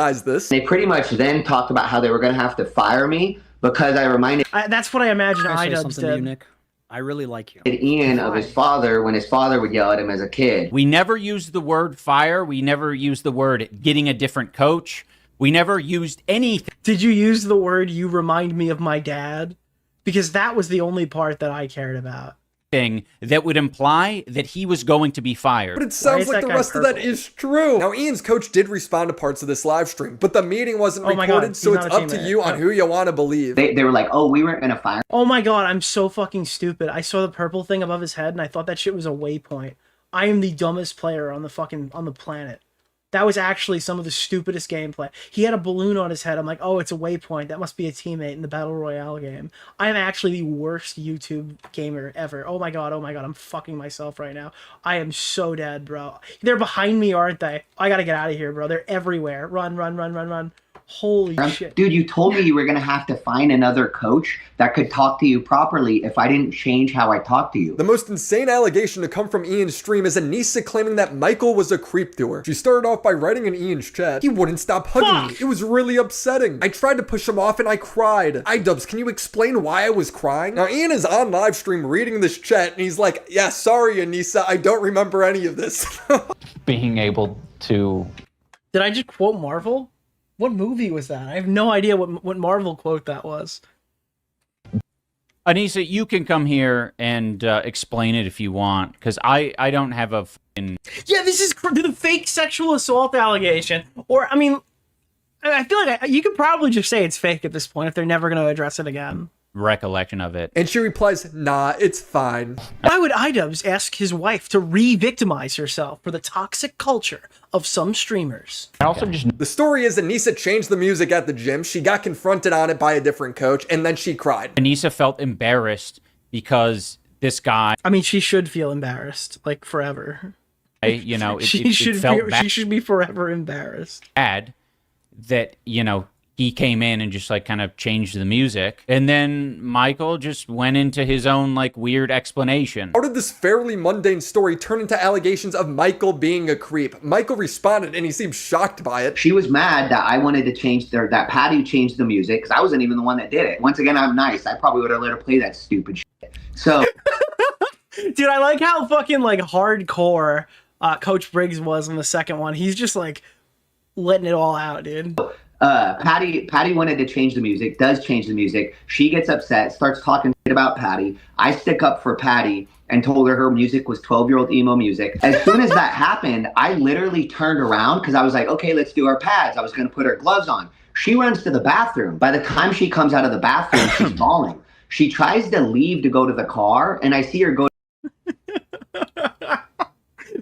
They pretty much then talked about how they were going to have to fire me because I reminded. That's what I imagine Can I say iDubbbz something to you, did. Nick? I really like you. Ian of his father when his father would yell at him as a kid. We never used the word fire. We never used the word getting a different coach. We never used anything. Did you use the word "you remind me of my dad"? Because that was the only part that I cared about. That would imply that he was going to be fired. But it sounds like the rest of that is true. Now, Ian's coach did respond to parts of this live stream, but the meeting wasn't recorded, so it's up to you on who you want to believe. They were like, oh, we weren't going to fire. Oh my god, I'm so fucking stupid. I saw the purple thing above his head and I thought that shit was a waypoint. I am the dumbest player on the planet. That was actually some of the stupidest gameplay. He had a balloon on his head. I'm like, oh, it's a waypoint. That must be a teammate in the Battle Royale game. I am actually the worst YouTube gamer ever. Oh my god, I'm fucking myself right now. I am so dead, bro. They're behind me, aren't they? I gotta get out of here, bro. They're everywhere. Run, run, run, run, run. Holy shit. Dude, you told me you were going to have to find another coach that could talk to you properly if I didn't change how I talk to you. The most insane allegation to come from Ian's stream is Anisa claiming that Michael was a creep to her. She started off by writing in Ian's chat, he wouldn't stop hugging me. It was really upsetting. I tried to push him off and I cried. iDubbbz, can you explain why I was crying? Now, Ian is on live stream reading this chat and he's like, yeah, sorry, Anisa, I don't remember any of this. Being able to... Did I just quote Marvel? What movie was that? I have no idea what Marvel quote that was. Anisa, you can come here and explain it if you want, because I don't have a fucking... Yeah, this is the fake sexual assault allegation. Or, I mean, I feel like you could probably just say it's fake at this point if they're never going to address it again. Recollection of it. And she replies, nah, it's fine. Why would iDubbbz ask his wife to re-victimize herself for the toxic culture of some streamers? The story is Anisa changed the music at the gym. She got confronted on it by a different coach, and then she cried. Anisa felt embarrassed because this guy... I mean, she should feel embarrassed, like, forever. You know, she should be forever embarrassed. Bad that, you know, he came in and just like kind of changed the music, and then Michael just went into his own like weird explanation. How did this fairly mundane story turn into allegations of Michael being a creep? Michael responded and he seemed shocked by it. She was mad that I wanted to change that Patty changed the music because I wasn't even the one that did it. Once again, I'm nice. I probably would have let her play that stupid shit. So, dude, I like how fucking like hardcore Coach Briggs was in the second one. He's just like letting it all out, dude. Patty wanted to change the music, does change the music. She gets upset, starts talking shit about Patty. I stick up for Patty and told her music was 12-year-old emo music. As soon as that happened, I literally turned around because I was like, okay, let's do our pads. I was going to put her gloves on. She runs to the bathroom. By the time she comes out of the bathroom, she's bawling. She tries to leave to go to the car, and I see her go.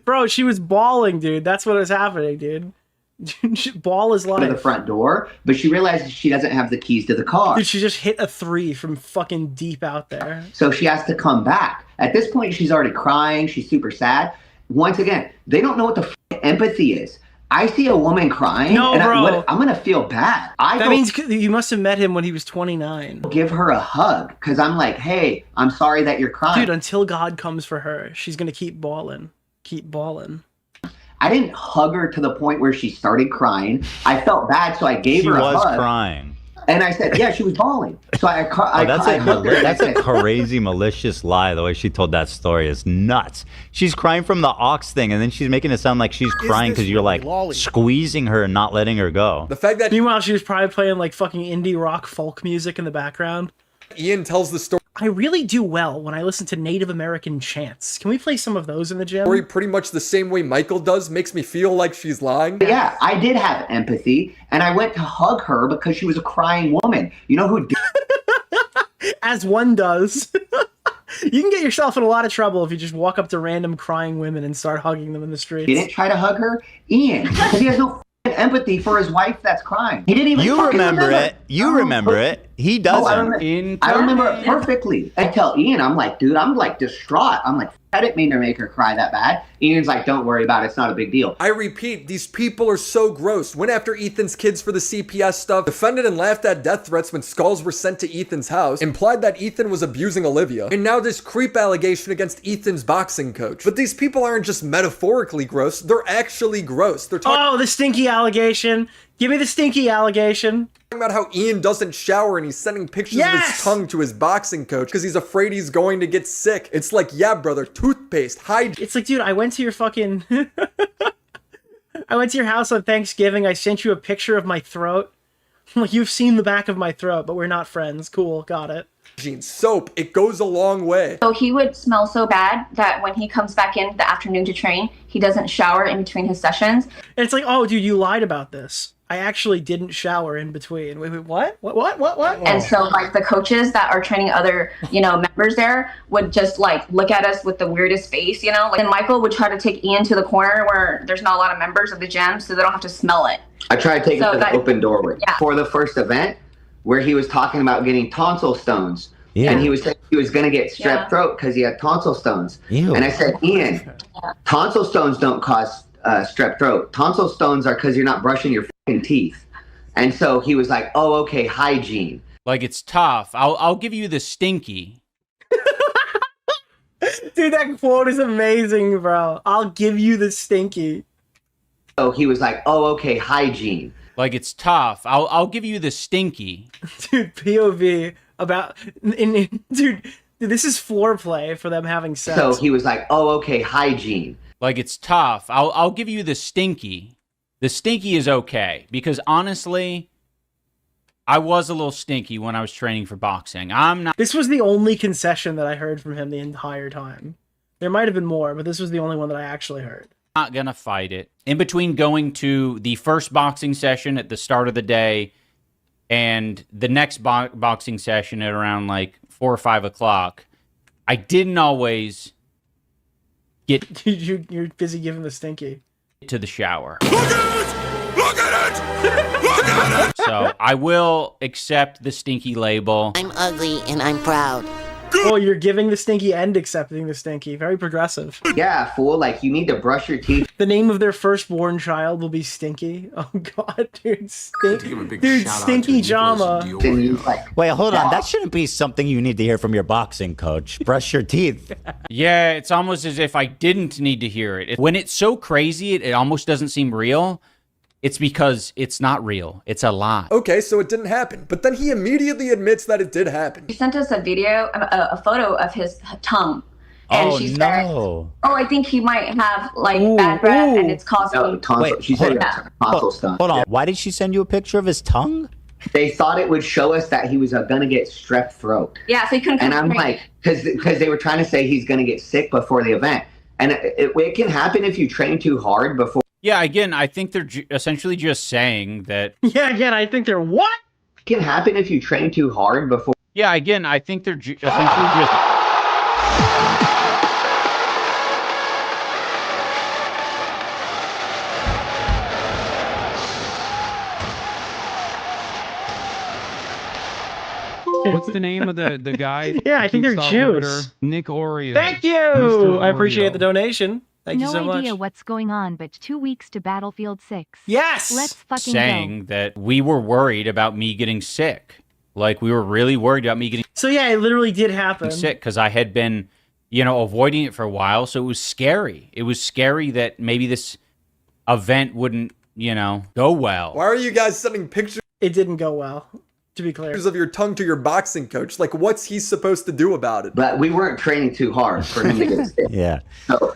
Bro, she was bawling, dude. That's what was happening, dude. Ball is live. To the front door, but she realizes she doesn't have the keys to the car. Dude, she just hit a 3 from fucking deep out there. So she has to come back. At this point, she's already crying. She's super sad. Once again, they don't know what the empathy is. I see a woman crying, and I'm going to feel bad. That means you must have met him when he was 29. Give her a hug, because I'm like, hey, I'm sorry that you're crying. Dude, until God comes for her, she's going to keep bawling. Keep bawling. I didn't hug her to the point where she started crying. I felt bad, so I gave her a hug. She was crying. And I said, yeah, she was bawling. So that's a crazy, malicious lie. The way she told that story is nuts. She's crying from the ox thing, and then she's making it sound like she's crying because you're like squeezing her and not letting her go. The fact that meanwhile she was probably playing like fucking indie rock folk music in the background. Ian tells the story. I really do well when I listen to Native American chants. Can we play some of those in the gym? Story pretty much the same way Michael does, makes me feel like she's lying. Yeah, I did have empathy, and I went to hug her because she was a crying woman. You know who did? As one does. You can get yourself in a lot of trouble if you just walk up to random crying women and start hugging them in the streets. He didn't try to hug her? Ian, because he has no empathy for his wife that's crying. He didn't even remember it. You remember it. He doesn't. I remember it perfectly. I tell Ian, I'm like, dude, I'm like distraught. I'm like, I didn't mean to make her cry that bad. Ian's like, don't worry about it. It's not a big deal. I repeat, these people are so gross. Went after Ethan's kids for the CPS stuff, defended and laughed at death threats when skulls were sent to Ethan's house, implied that Ethan was abusing Olivia, and now this creep allegation against Ethan's boxing coach. But these people aren't just metaphorically gross, they're actually gross. They're talking the stinky allegation. Give me the stinky allegation. About how Ian doesn't shower and he's sending pictures of his tongue to his boxing coach because he's afraid he's going to get sick. It's like, yeah, brother, toothpaste, hygiene. It's like, dude, I went to your fucking... I went to your house on Thanksgiving. I sent you a picture of my throat. Like, you've seen the back of my throat, but we're not friends. Cool, got it. Soap, it goes a long way. So he would smell so bad that when he comes back in the afternoon to train, he doesn't shower in between his sessions. And it's like, oh, dude, you lied about this. I actually didn't shower in between. Wait, what? What? And so, like, the coaches that are training other, members there would just, like, look at us with the weirdest face, Like, and Michael would try to take Ian to the corner where there's not a lot of members of the gym, so they don't have to smell it. I tried to take it to the open doorway. Yeah. For the first event, where he was talking about getting tonsil stones. Ew. And he was saying he was going to get strep throat because he had tonsil stones. Ew. And I said, Ian, tonsil stones don't cause strep throat. Tonsil stones are because you're not brushing your fucking teeth. And so he was like, oh, okay, hygiene. Like, it's tough. I'll give you the stinky. Dude, that quote is amazing, bro. I'll give you the stinky. So he was like, oh, okay, hygiene. Like, it's tough. I'll give you the stinky. Dude, POV about... Dude, this is floor play for them having sex. So he was like, oh, okay, hygiene. Like, it's tough. I'll give you the stinky. The stinky is okay. Because, honestly, I was a little stinky when I was training for boxing. I'm not... This was the only concession that I heard from him the entire time. There might have been more, but this was the only one that I actually heard. Not gonna fight it. In between going to the first boxing session at the start of the day and the next boxing session at around like 4 or 5 o'clock, I didn't always get... You're busy giving the stinky. ...to the shower. Look at it! Look at it! Look at it! So I will accept the stinky label. I'm ugly and I'm proud. Oh, you're giving the stinky and accepting the stinky. Very progressive. Yeah, fool. Like, you need to brush your teeth. The name of their firstborn child will be Stinky. Oh, God, dude. Stinky Jomha. Wait, hold on. That shouldn't be something you need to hear from your boxing coach. Brush your teeth. Yeah, it's almost as if I didn't need to hear it. When it's so crazy, it almost doesn't seem real. It's because it's not real. It's a lie. Okay, so it didn't happen. But then he immediately admits that it did happen. He sent us a photo of his tongue. And she said, oh, I think he might have, like, bad breath and it's causing... No, tonsil. Wait, she said tonsil stuff. Hold on. Why did she send you a picture of his tongue? They thought it would show us that he was going to get strep throat. Yeah, so he couldn't come And I'm like, because they were trying to say he's going to get sick before the event. And it can happen if you train too hard before... Yeah, again, I think they're essentially just saying that... Yeah, again, I think they're what? It can happen if you train too hard before... Yeah, again, I think they're essentially just... What's the name of the guy? Yeah, I think they're Jews. Nick DeOrio. Thank you! I appreciate the donation. Thank you so much. No idea what's going on, but 2 weeks to Battlefield 6. Yes! Let's fucking saying go. That we were worried about me getting sick. Like, we were really worried about me getting So yeah, it literally did happen. sick because I had been, avoiding it for a while. So it was scary. It was scary that maybe this event wouldn't, go well. Why are you guys sending pictures? It didn't go well, to be clear. Of your tongue to your boxing coach. Like, what's he supposed to do about it? But we weren't training too hard for him to get sick. Yeah. Well,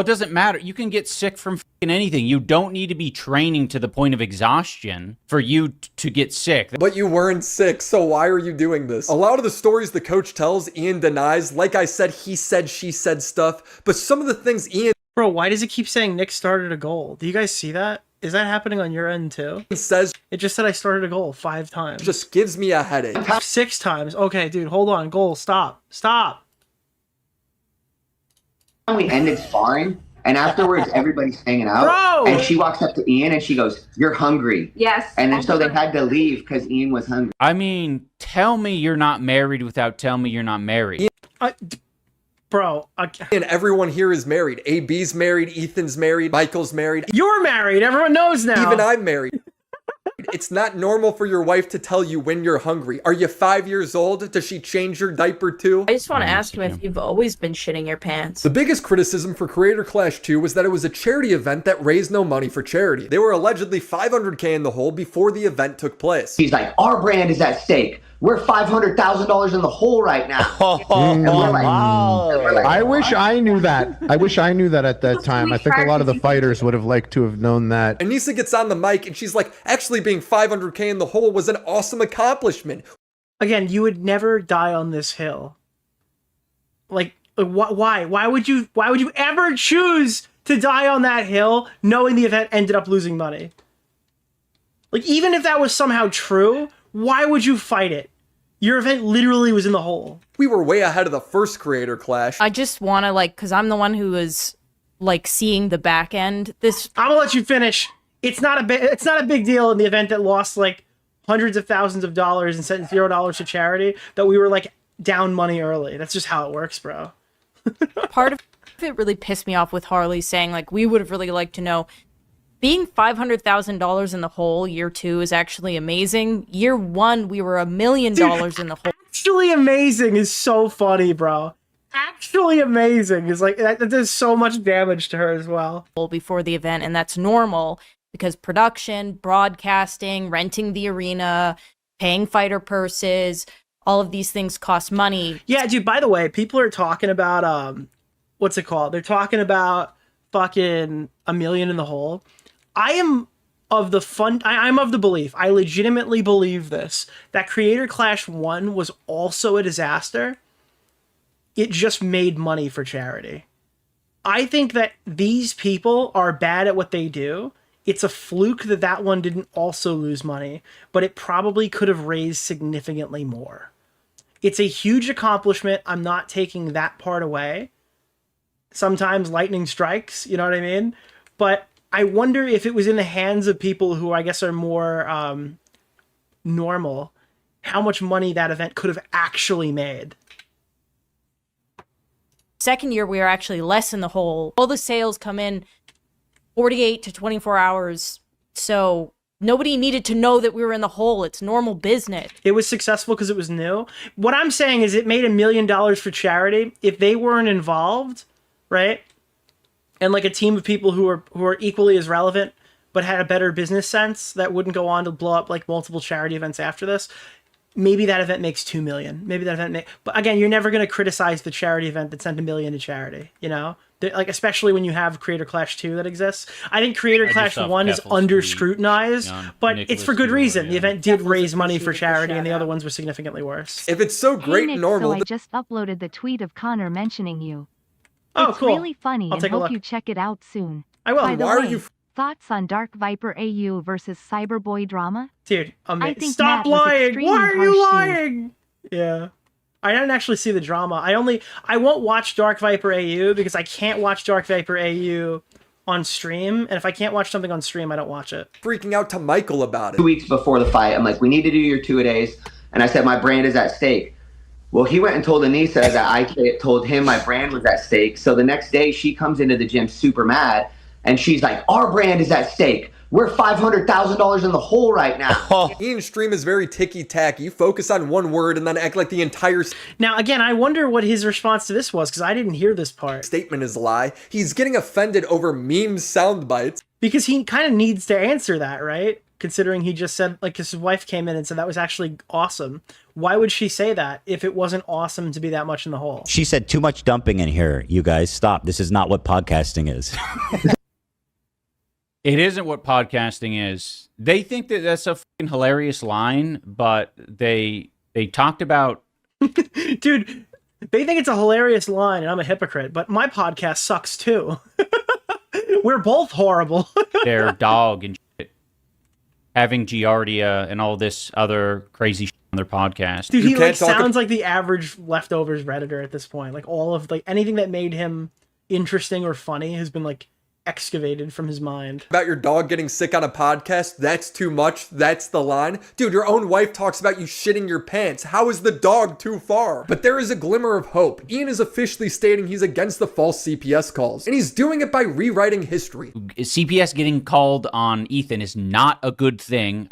it doesn't matter. You can get sick from anything. You don't need to be training to the point of exhaustion for you to get sick. But you weren't sick, so why are you doing this? A lot of the stories the coach tells, Ian denies. Like I said, he said, she said stuff. But some of the things Ian... Bro, why does it keep saying Nick started a goal? Do you guys see that? Is that happening on your end too? It says... It just said I started a goal 5 times. Just gives me a headache. 6 times. Okay, dude, hold on. Goal, stop. Stop. We ended sparring, and afterwards everybody's hanging out. Bro! And she walks up to Ian and she goes, "You're hungry." Yes. And then so they had to leave because Ian was hungry. I mean, tell me you're not married without telling me you're not married. Bro, and everyone here is married. AB's married, Ethan's married, Michael's married. You're married. Everyone knows now. Even I'm married. It's not normal for your wife to tell you when you're hungry. Are you 5 years old? Does she change your diaper too? I just want to ask him if you've always been shitting your pants. The biggest criticism for Creator Clash 2 was that it was a charity event that raised no money for charity. They were allegedly $500K in the hole before the event took place. He's like, our brand is at stake. we're $500,000 in the hole right now. I wish I knew that. I wish I knew that at that time. I think a lot of the fighters would have liked to have known that. Anisa gets on the mic and she's like, actually being 500K in the hole was an awesome accomplishment. Again, you would never die on this hill. Like, why? Why would you ever choose to die on that hill knowing the event ended up losing money? Like, even if that was somehow true, why would you fight it? Your event literally was in the hole. We were way ahead of the first creator clash. I just want to, like, because I'm the one who is, like, seeing the back end. I'm gonna let you finish. It's not a big deal in the event that lost, like, hundreds of thousands of dollars and sent $0 to charity that we were, like, down money early. That's just how it works, bro. Part of it really pissed me off with Harley saying, like, we would have really liked to know. Being $500,000 in the hole year 2 is actually amazing. Year 1, we were $1 million in the hole. Actually amazing is so funny, bro. Actually amazing is like, that does so much damage to her as well. Before the event, and that's normal because production, broadcasting, renting the arena, paying fighter purses, all of these things cost money. Yeah, dude, by the way, people are talking about, what's it called? They're talking about fucking $1 million in the hole. I'm of the belief, I legitimately believe this, that Creator Clash 1 was also a disaster. It just made money for charity. I think that these people are bad at what they do. It's a fluke that that one didn't also lose money, but it probably could have raised significantly more. It's a huge accomplishment. I'm not taking that part away. Sometimes lightning strikes, you know what I mean? But I wonder if it was in the hands of people who I guess are more normal, how much money that event could have actually made. Second year, we are actually less in the hole. All the sales come in 48 to 24 hours. So nobody needed to know that we were in the hole. It's normal business. It was successful because it was new. What I'm saying is it made $1 million for charity. If they weren't involved, right? And like a team of people who are equally as relevant, but had a better business sense that wouldn't go on to blow up like multiple charity events after this, maybe that event makes 2 million. Maybe that event but again, you're never going to criticize the charity event that sent $1 million to charity, you know? Like, especially when you have Creator Clash 2 that exists. I think Creator Clash 1 is under scrutinized, but it's for good reason. The event did raise money for charity, and the other ones were significantly worse. If it's so great Nick, and normal... So I just uploaded the tweet of Connor mentioning you. Oh, it's cool. really funny I'll and take a hope look. you check it out soon. I will. By the Why are way, you... thoughts on Dark Viper AU versus Cyberboy drama? Dude, I think stop Matt was lying! extremely Why are you harsh too. lying? Yeah. I didn't actually see the drama. I won't watch Dark Viper AU because I can't watch Dark Viper AU on stream. And if I can't watch something on stream, I don't watch it. Freaking out to Michael about it. 2 weeks before the fight, I'm like, we need to do your 2-a-days. And I said, my brand is at stake. Well, he went and told Anisa that I told him my brand was at stake. So the next day she comes into the gym super mad and she's like, our brand is at stake. We're $500,000 in the hole right now. Ian's stream is very ticky-tacky. You focus on one word and then act like the entire... Now, again, I wonder what his response to this was, because I didn't hear this part. Statement is a lie. He's getting offended over meme sound bites. Because he kind of needs to answer that, right? Considering he just said, like, his wife came in and said that was actually awesome. Why would she say that if it wasn't awesome to be that much in the hole? She said too much dumping in here. You guys, stop. This is not what podcasting is. It isn't what podcasting is. They think that that's a fucking hilarious line, but they talked about... Dude, they think it's a hilarious line, and I'm a hypocrite, but my podcast sucks too. We're both horrible. Their dog and shit. Having Giardia and all this other crazy shit on their podcast. Dude, he like sounds like the average Leftovers Redditor at this point. Like all of like anything that made him interesting or funny has been like excavated from his mind. About your dog getting sick on a podcast, that's too much, that's the line. Dude, your own wife talks about you shitting your pants. How is the dog too far? But there is a glimmer of hope. Ian is officially stating he's against the false CPS calls, and he's doing it by rewriting history. CPS getting called on Ethan is not a good thing.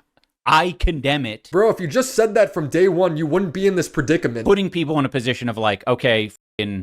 I condemn it. Bro, if you just said that from day one, you wouldn't be in this predicament. Putting people in a position of like, okay,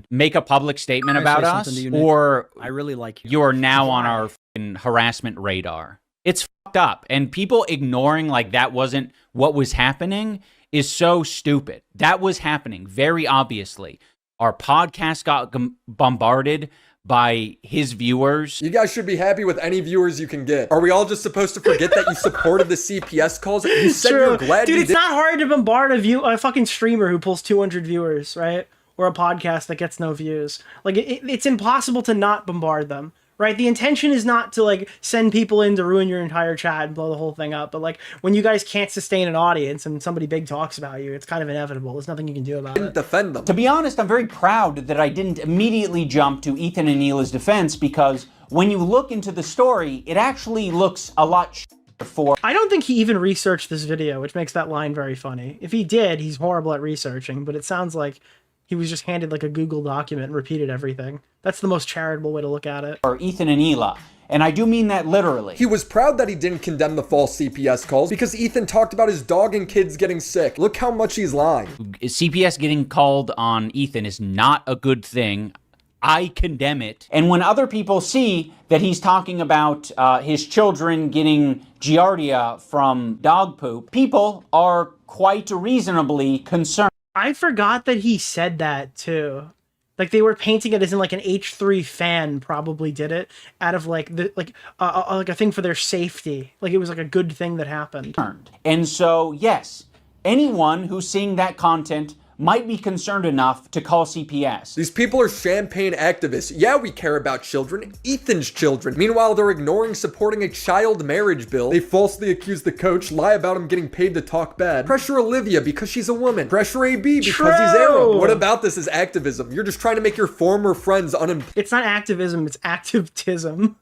make a public statement about us, or I really like you. You're now on our harassment radar. It's fucked up, and people ignoring like that wasn't what was happening is so stupid. That was happening very obviously. Our podcast got bombarded by his viewers. You guys should be happy with any viewers you can get. Are we all just supposed to forget that you supported the CPS calls? You said True. you're glad Dude, you it's did. not hard to bombard a fucking streamer who pulls 200 viewers, right? Or a podcast that gets no views. Like, it's impossible to not bombard them, right? The intention is not to, like, send people in to ruin your entire chat and blow the whole thing up. But, like, when you guys can't sustain an audience and somebody big talks about you, it's kind of inevitable. There's nothing you can do about it. Defend them. To be honest, I'm very proud that I didn't immediately jump to Ethan and Neela's defense, because when you look into the story, it actually looks a lot for... I don't think he even researched this video, which makes that line very funny. If he did, he's horrible at researching, but it sounds like he was just handed like a Google document and repeated everything. That's the most charitable way to look at it. Or Ethan and Neela. And I do mean that literally. He was proud that he didn't condemn the false CPS calls because Ethan talked about his dog and kids getting sick. Look how much he's lying. CPS getting called on Ethan is not a good thing. I condemn it. And when other people see that he's talking about his children getting giardia from dog poop, people are quite reasonably concerned. I forgot that he said that too. Like, they were painting it as in like an H3 fan probably did it out of like like a thing for their safety. Like, it was like a good thing that happened. And so, yes, anyone who's seeing that content might be concerned enough to call CPS. These people are champagne activists. Yeah, we care about children. Ethan's children. Meanwhile, they're ignoring supporting a child marriage bill. They falsely accuse the coach, lie about him getting paid to talk bad. Pressure Olivia because she's a woman. Pressure AB because he's Arab. What about this is activism? You're just trying to make your former friends unemployed. It's not activism, it's activism.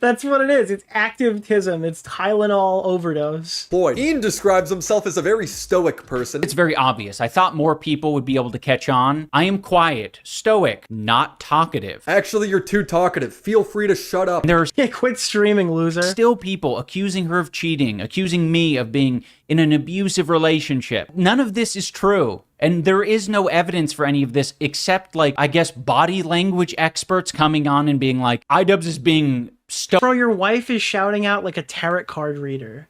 That's what it is. It's activism. It's Tylenol overdose. Boy, Ian describes himself as a very stoic person. It's very obvious. I thought more people would be able to catch on. I am quiet, stoic, not talkative. Actually, you're too talkative. Feel free to shut up. There's quit streaming, loser. Still people accusing her of cheating, accusing me of being in an abusive relationship. None of this is true. And there is no evidence for any of this except, like, I guess, body language experts coming on and being like, iDubbbz is being Bro, your wife is shouting out like a tarot card reader.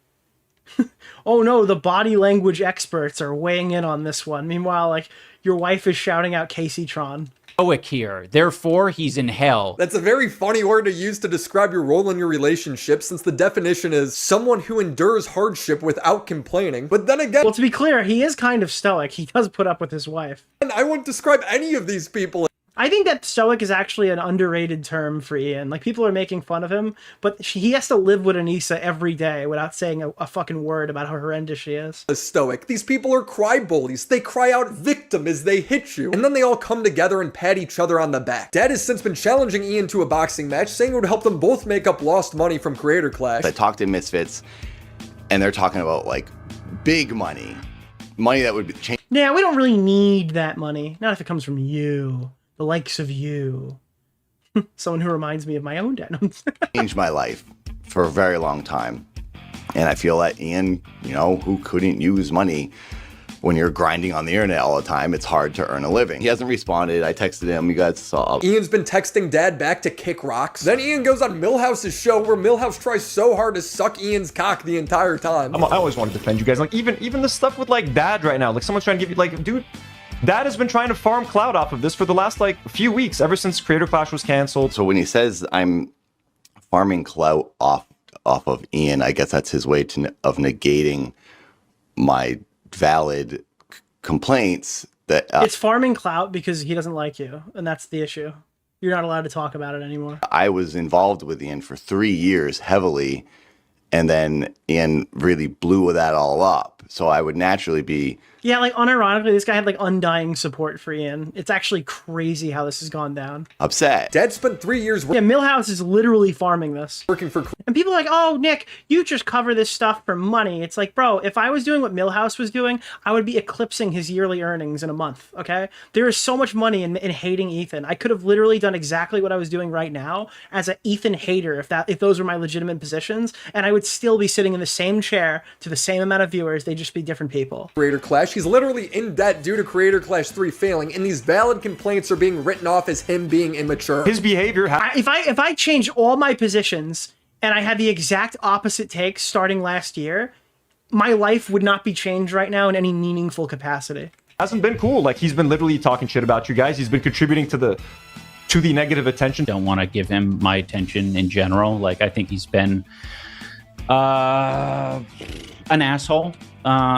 Oh no, the body language experts are weighing in on this one. Meanwhile, like, your wife is shouting out Casey-tron. Stoic here, therefore he's in hell. That's a very funny word to use to describe your role in your relationship, since the definition is someone who endures hardship without complaining. But then again, well, to be clear, he is kind of stoic. He does put up with his wife. And I wouldn't describe any of these people. I think that stoic is actually an underrated term for Ian. Like, people are making fun of him, but he has to live with Anisa every day without saying a fucking word about how horrendous she is. Stoic. These people are cry bullies. They cry out victim as they hit you. And then they all come together and pat each other on the back. Dad has since been challenging Ian to a boxing match, saying it would help them both make up lost money from Creator Clash. I talked to Misfits, and they're talking about, like, big money. Money that would change. Yeah, we don't really need that money. Not if it comes from you. The likes of you. Someone who reminds me of my own dad. Changed my life for a very long time. And I feel that Ian, you know, who couldn't use money when you're grinding on the internet all the time, it's hard to earn a living. He hasn't responded. I texted him. You guys saw. Ian's been texting Dad back to kick rocks. Then Ian goes on Millhouse's show where Millhouse tries so hard to suck Ian's cock the entire time. I always want to defend you guys. Like, even the stuff with, like, Dad right now. Like, someone's trying to give you, like, dude, Dad has been trying to farm clout off of this for the last, like, few weeks, ever since Creator Clash was canceled. So when he says I'm farming clout off of Ian, I guess that's his way of negating my valid complaints that it's farming clout because he doesn't like you, and that's the issue. You're not allowed to talk about it anymore. I was involved with Ian for 3 years heavily, and then Ian really blew that all up. So I would naturally be... Yeah, like, unironically, this guy had, like, undying support for Ian. It's actually crazy how this has gone down. upset. Dad spent 3 years... Yeah, Millhouse is literally farming this. Working for... And people are like, oh, Nick, you just cover this stuff for money. It's like, bro, if I was doing what Millhouse was doing, I would be eclipsing his yearly earnings in a month, okay? There is so much money in hating Ethan. I could have literally done exactly what I was doing right now as an Ethan hater if those were my legitimate positions, and I would still be sitting in the same chair to the same amount of viewers. They'd just be different people. Creator Clash. He's literally in debt due to Creator Clash 3 failing, and these valid complaints are being written off as him being immature. His behavior... If I change all my positions and I had the exact opposite takes starting last year, my life would not be changed right now in any meaningful capacity. Hasn't been cool. Like, he's been literally talking shit about you guys. He's been contributing to the negative attention. Don't want to give him my attention in general. Like, I think he's been an asshole.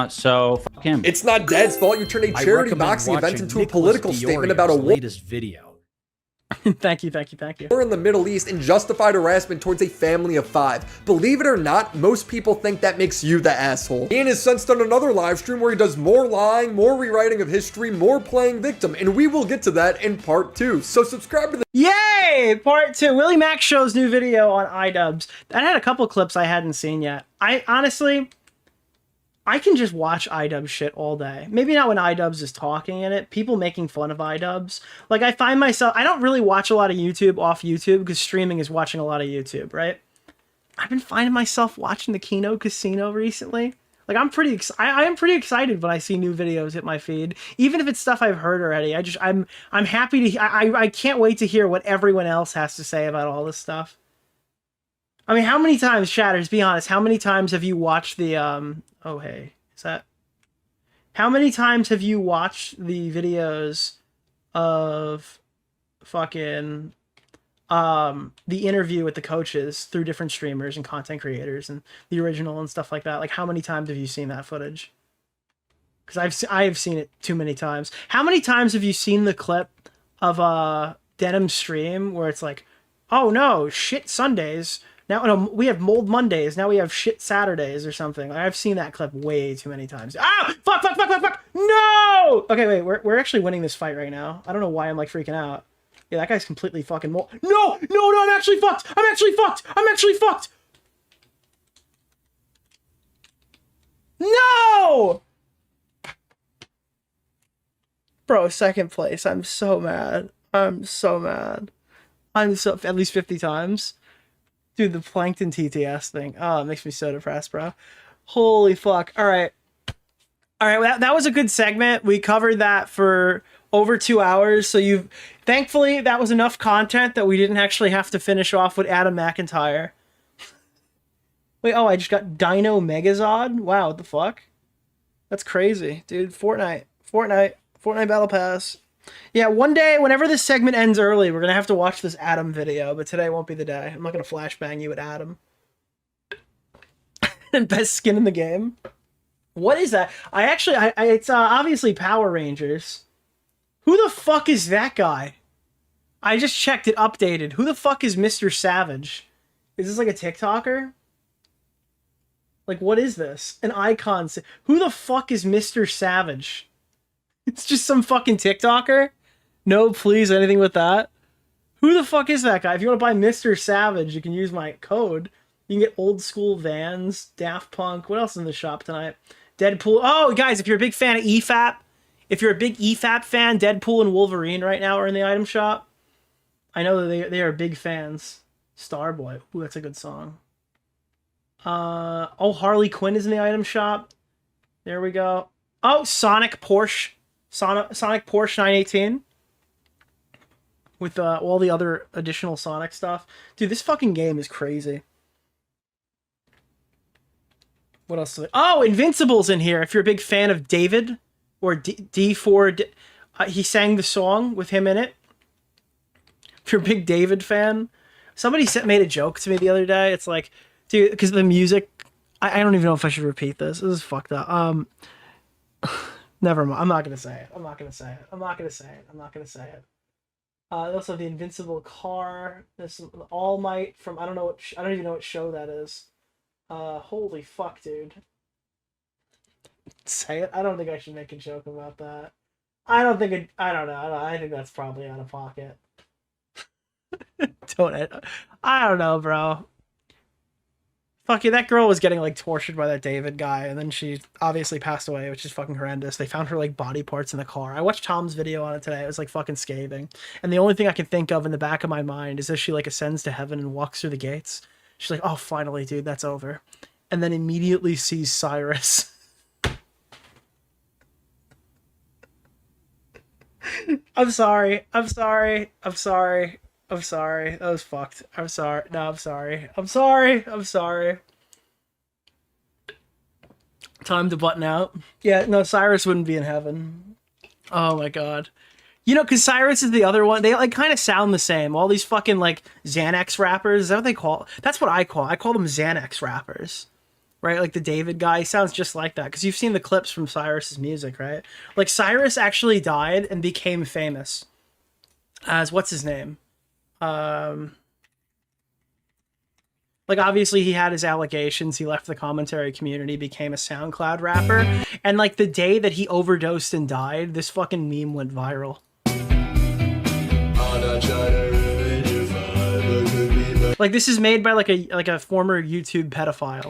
So fuck him. It's not Dad's fault you turned a charity boxing event into a political statement about a latest video. Thank you. War in the Middle East and justified harassment towards a family of 5. Believe it or not, most people think that makes you the asshole. Ian has since done another live stream where he does more lying, more rewriting of history, more playing victim, and we will get to that in part 2. So subscribe to the— Yay! Part 2. Willie Mac Show's new video on iDubbbz. That had a couple clips I hadn't seen yet. I can just watch iDubbbz shit all day. Maybe not when iDubbbz is talking in it. People making fun of iDubbbz. Like, I find myself... I don't really watch a lot of YouTube off YouTube because streaming is watching a lot of YouTube, right? I've been finding myself watching the Kino Casino recently. Like, I am pretty excited when I see new videos hit my feed. Even if it's stuff I've heard already. I'm happy to... I can't wait to hear what everyone else has to say about all this stuff. I mean, how many times, Shatters, be honest, how many times have you watched the... Oh, hey. Is that... How many times have you watched the videos of fucking... the interview with the coaches through different streamers and content creators and the original and stuff like that? Like, how many times have you seen that footage? Because I have seen it too many times. How many times have you seen the clip of Denim's stream where it's like, oh no, shit Sundays... Now no, we have mold Mondays. Now we have shit Saturdays or something. I've seen that clip way too many times. Ah! Fuck! No! Okay, wait. We're actually winning this fight right now. I don't know why I'm like freaking out. Yeah, that guy's completely fucking mold. No! I'm actually fucked! I'm actually fucked! No! Bro, second place. I'm so mad. I'm at least 50 times. Dude, the Plankton TTS thing. Oh, it makes me so depressed, bro. Holy fuck. All right. That was a good segment. We covered that for over 2 hours. So thankfully, that was enough content that we didn't actually have to finish off with Adam McIntyre. Wait, I just got Dino Megazord? Wow, what the fuck? That's crazy. Dude, Fortnite Battle Pass. Yeah, one day, whenever this segment ends early, we're going to have to watch this Adam video, but today won't be the day. I'm not going to flashbang you at Adam. Best skin in the game. What is that? It's obviously Power Rangers. Who the fuck is that guy? I just checked it updated. Who the fuck is Mr. Savage? Is this like a TikToker? Like, what is this? An icon. Who the fuck is Mr. Savage? It's just some fucking TikToker? No, please, anything with that? Who the fuck is that guy? If you want to buy Mr. Savage, you can use my code. You can get old school Vans, Daft Punk. What else is in the shop tonight? Deadpool. Oh, guys, if you're a big fan of EFAP, if you're a big EFAP fan, Deadpool and Wolverine right now are in the item shop. I know that they are big fans. Starboy. Ooh, that's a good song. Harley Quinn is in the item shop. There we go. Oh, Sonic Porsche 918 with all the other additional Sonic stuff. Dude, this fucking game is crazy. What else? Oh, Invincible's in here. If you're a big fan of David or D4, he sang the song with him in it. If you're a big David fan, somebody made a joke to me the other day. It's like, dude, because the music, I don't even know if I should repeat this. This is fucked up. Never mind. I'm not gonna say it. They also have the Invincible car. There's All Might from I don't even know what show that is. Holy fuck, dude. Say it. I don't think I should make a joke about that. I don't know. I think that's probably out of pocket. I don't know, bro. Fuck yeah, that girl was getting like tortured by that David guy, and then she obviously passed away, which is fucking horrendous. They found her like body parts in the car. I watched Tom's video on it today. It was like fucking scathing. And the only thing I can think of in the back of my mind is as she like ascends to heaven and walks through the gates. She's like, oh, finally, dude, that's over. And then immediately sees Cyrus. I'm sorry. That was fucked. I'm sorry. No, I'm sorry. Time to button out. Yeah, no, Cyrus wouldn't be in heaven. Oh my god. You know, because Cyrus is the other one. They like kind of sound the same. All these fucking like Xanax rappers. Is that what they call? That's what I call. I call them Xanax rappers. Right? Like the David guy. He sounds just like that. Because you've seen the clips from Cyrus's music, right? Like Cyrus actually died and became famous as what's his name? Like, obviously, he had his allegations. He left the commentary community, became a SoundCloud rapper. And, like, the day that he overdosed and died, this fucking meme went viral. Like, this is made by, like a former YouTube pedophile.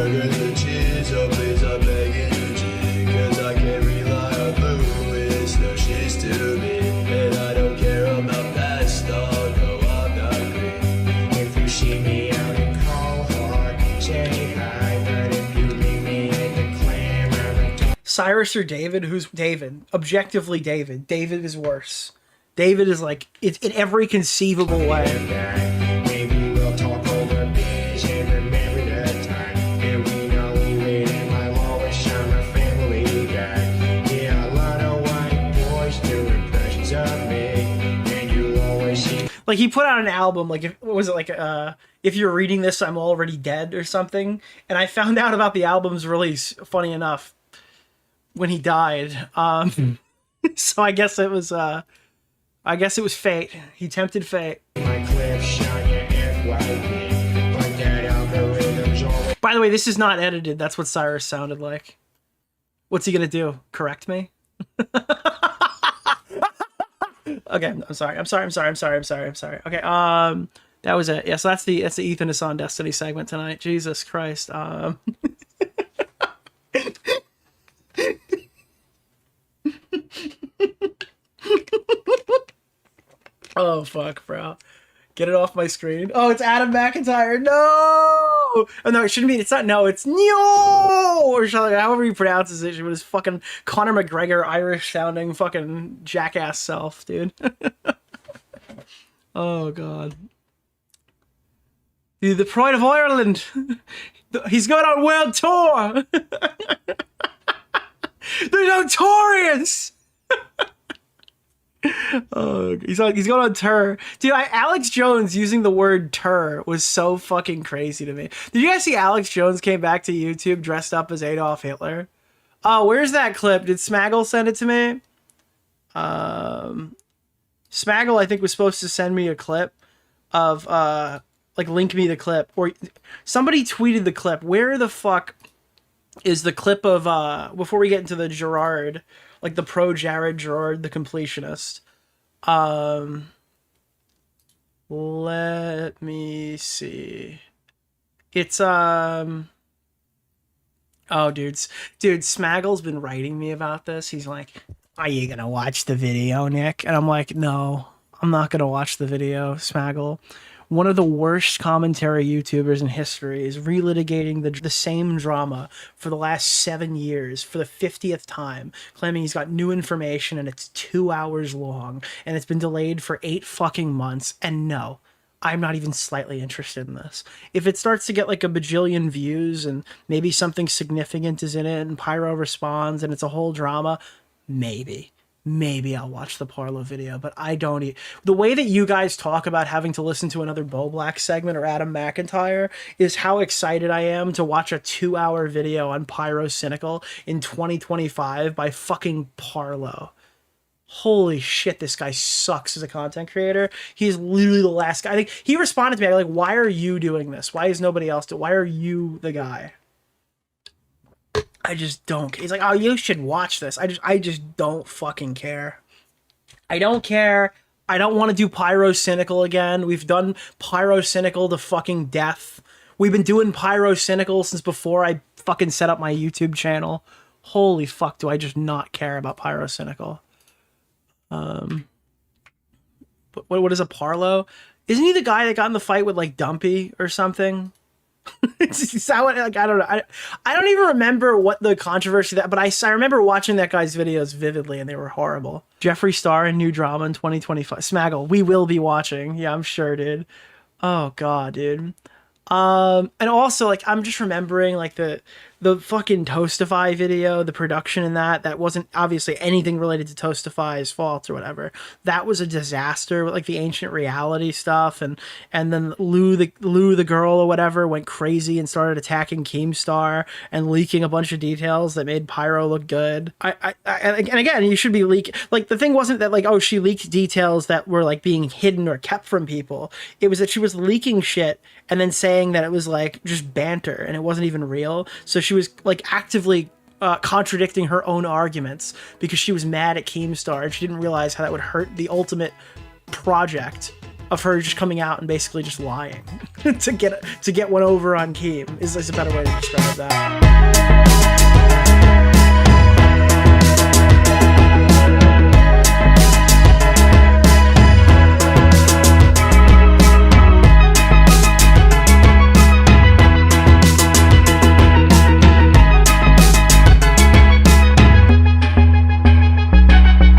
Cyrus or David? Who's David? Objectively David. David is worse. David is like, it's in every conceivable way. Maybe we'll talk over beers and remember that time. And we know we made it my lowest summer family guy. Yeah, a lot of white boys do impressions of me. And you always see. Like, he put out an album, like, what was it, like, If You're Reading This, I'm Already Dead or something. And I found out about the album's release, funny enough, when he died. So I guess it was fate. He tempted fate. By the way, this is not edited. That's what Cyrus sounded like. What's he gonna do? Correct me? Okay, I'm sorry. Okay, that was it. Yeah, so that's the Ethan is on Destiny segment tonight. Jesus Christ. Oh fuck, bro. Get it off my screen. Oh, it's Adam McIntyre. No! Oh no, it shouldn't be. It's not no, it's no! Or however he pronounces it, with his fucking Conor McGregor Irish sounding fucking jackass self, dude. Oh god. The Pride of Ireland. He's going on world tour. They're notorious. Oh, he's going on tour, dude. Alex Jones using the word "tur" was so fucking crazy to me. Did you guys see Alex Jones came back to YouTube dressed up as Adolf Hitler? Oh, where's that clip? Did Smaggle send it to me? Smaggle, I think, was supposed to send me a clip of like link me the clip, or somebody tweeted the clip. Where the fuck is the clip of before we get into the Gerard? Like the pro Jared Gerard, the completionist. Let me see. It's oh dude, Smaggle's been writing me about this. He's like, "Are you gonna watch the video, Nick?" And I'm like, "No, I'm not gonna watch the video, Smaggle." One of the worst commentary YouTubers in history is relitigating the same drama for the last 7 years for the 50th time, claiming he's got new information and it's 2 hours long and it's been delayed for 8 fucking months. And no, I'm not even slightly interested in this. If it starts to get like a bajillion views and maybe something significant is in it and Pyro responds and it's a whole drama, maybe I'll watch the Parlo video, but I don't. The way that you guys talk about having to listen to another Bo Black segment or Adam McIntyre is how excited I am to watch a 2-hour video on Pyro Cynical in 2025 by fucking Parlo. Holy shit, this guy sucks as a content creator. He's literally the last guy. I think he responded to me like, "Why are you doing this? Why is nobody else doing? Why are you the guy?" I just don't. He's like, "Oh, you should watch this." I just don't fucking care. I don't care. I don't want to do Pyro Cynical again. We've done Pyro Cynical to fucking death. We've been doing Pyro Cynical since before I fucking set up my YouTube channel. Holy fuck, do I just not care about Pyro Cynical? But what is a Parlo? Isn't he the guy that got in the fight with like Dumpy or something? Is that what, like, I don't know. I don't even remember what the controversy that, but I remember watching that guy's videos vividly and they were horrible. Jeffree Star and new drama in 2025. Smaggle, we will be watching. Yeah, I'm sure, dude. Oh god, dude. And also, like, I'm just remembering like the the fucking Toastify video, the production in that wasn't obviously anything related to Toastify's fault or whatever. That was a disaster with like the ancient reality stuff, and then Lou the girl or whatever went crazy and started attacking Keemstar and leaking a bunch of details that made Pyro look good. And again, you should be leaking. Like, the thing wasn't that like, oh, she leaked details that were like being hidden or kept from people. It was that she was leaking shit and then saying that it was like just banter and it wasn't even real. So she was like actively contradicting her own arguments because she was mad at Keemstar and she didn't realize how that would hurt the ultimate project of her just coming out and basically just lying to get one over on Keem is a better way to describe that.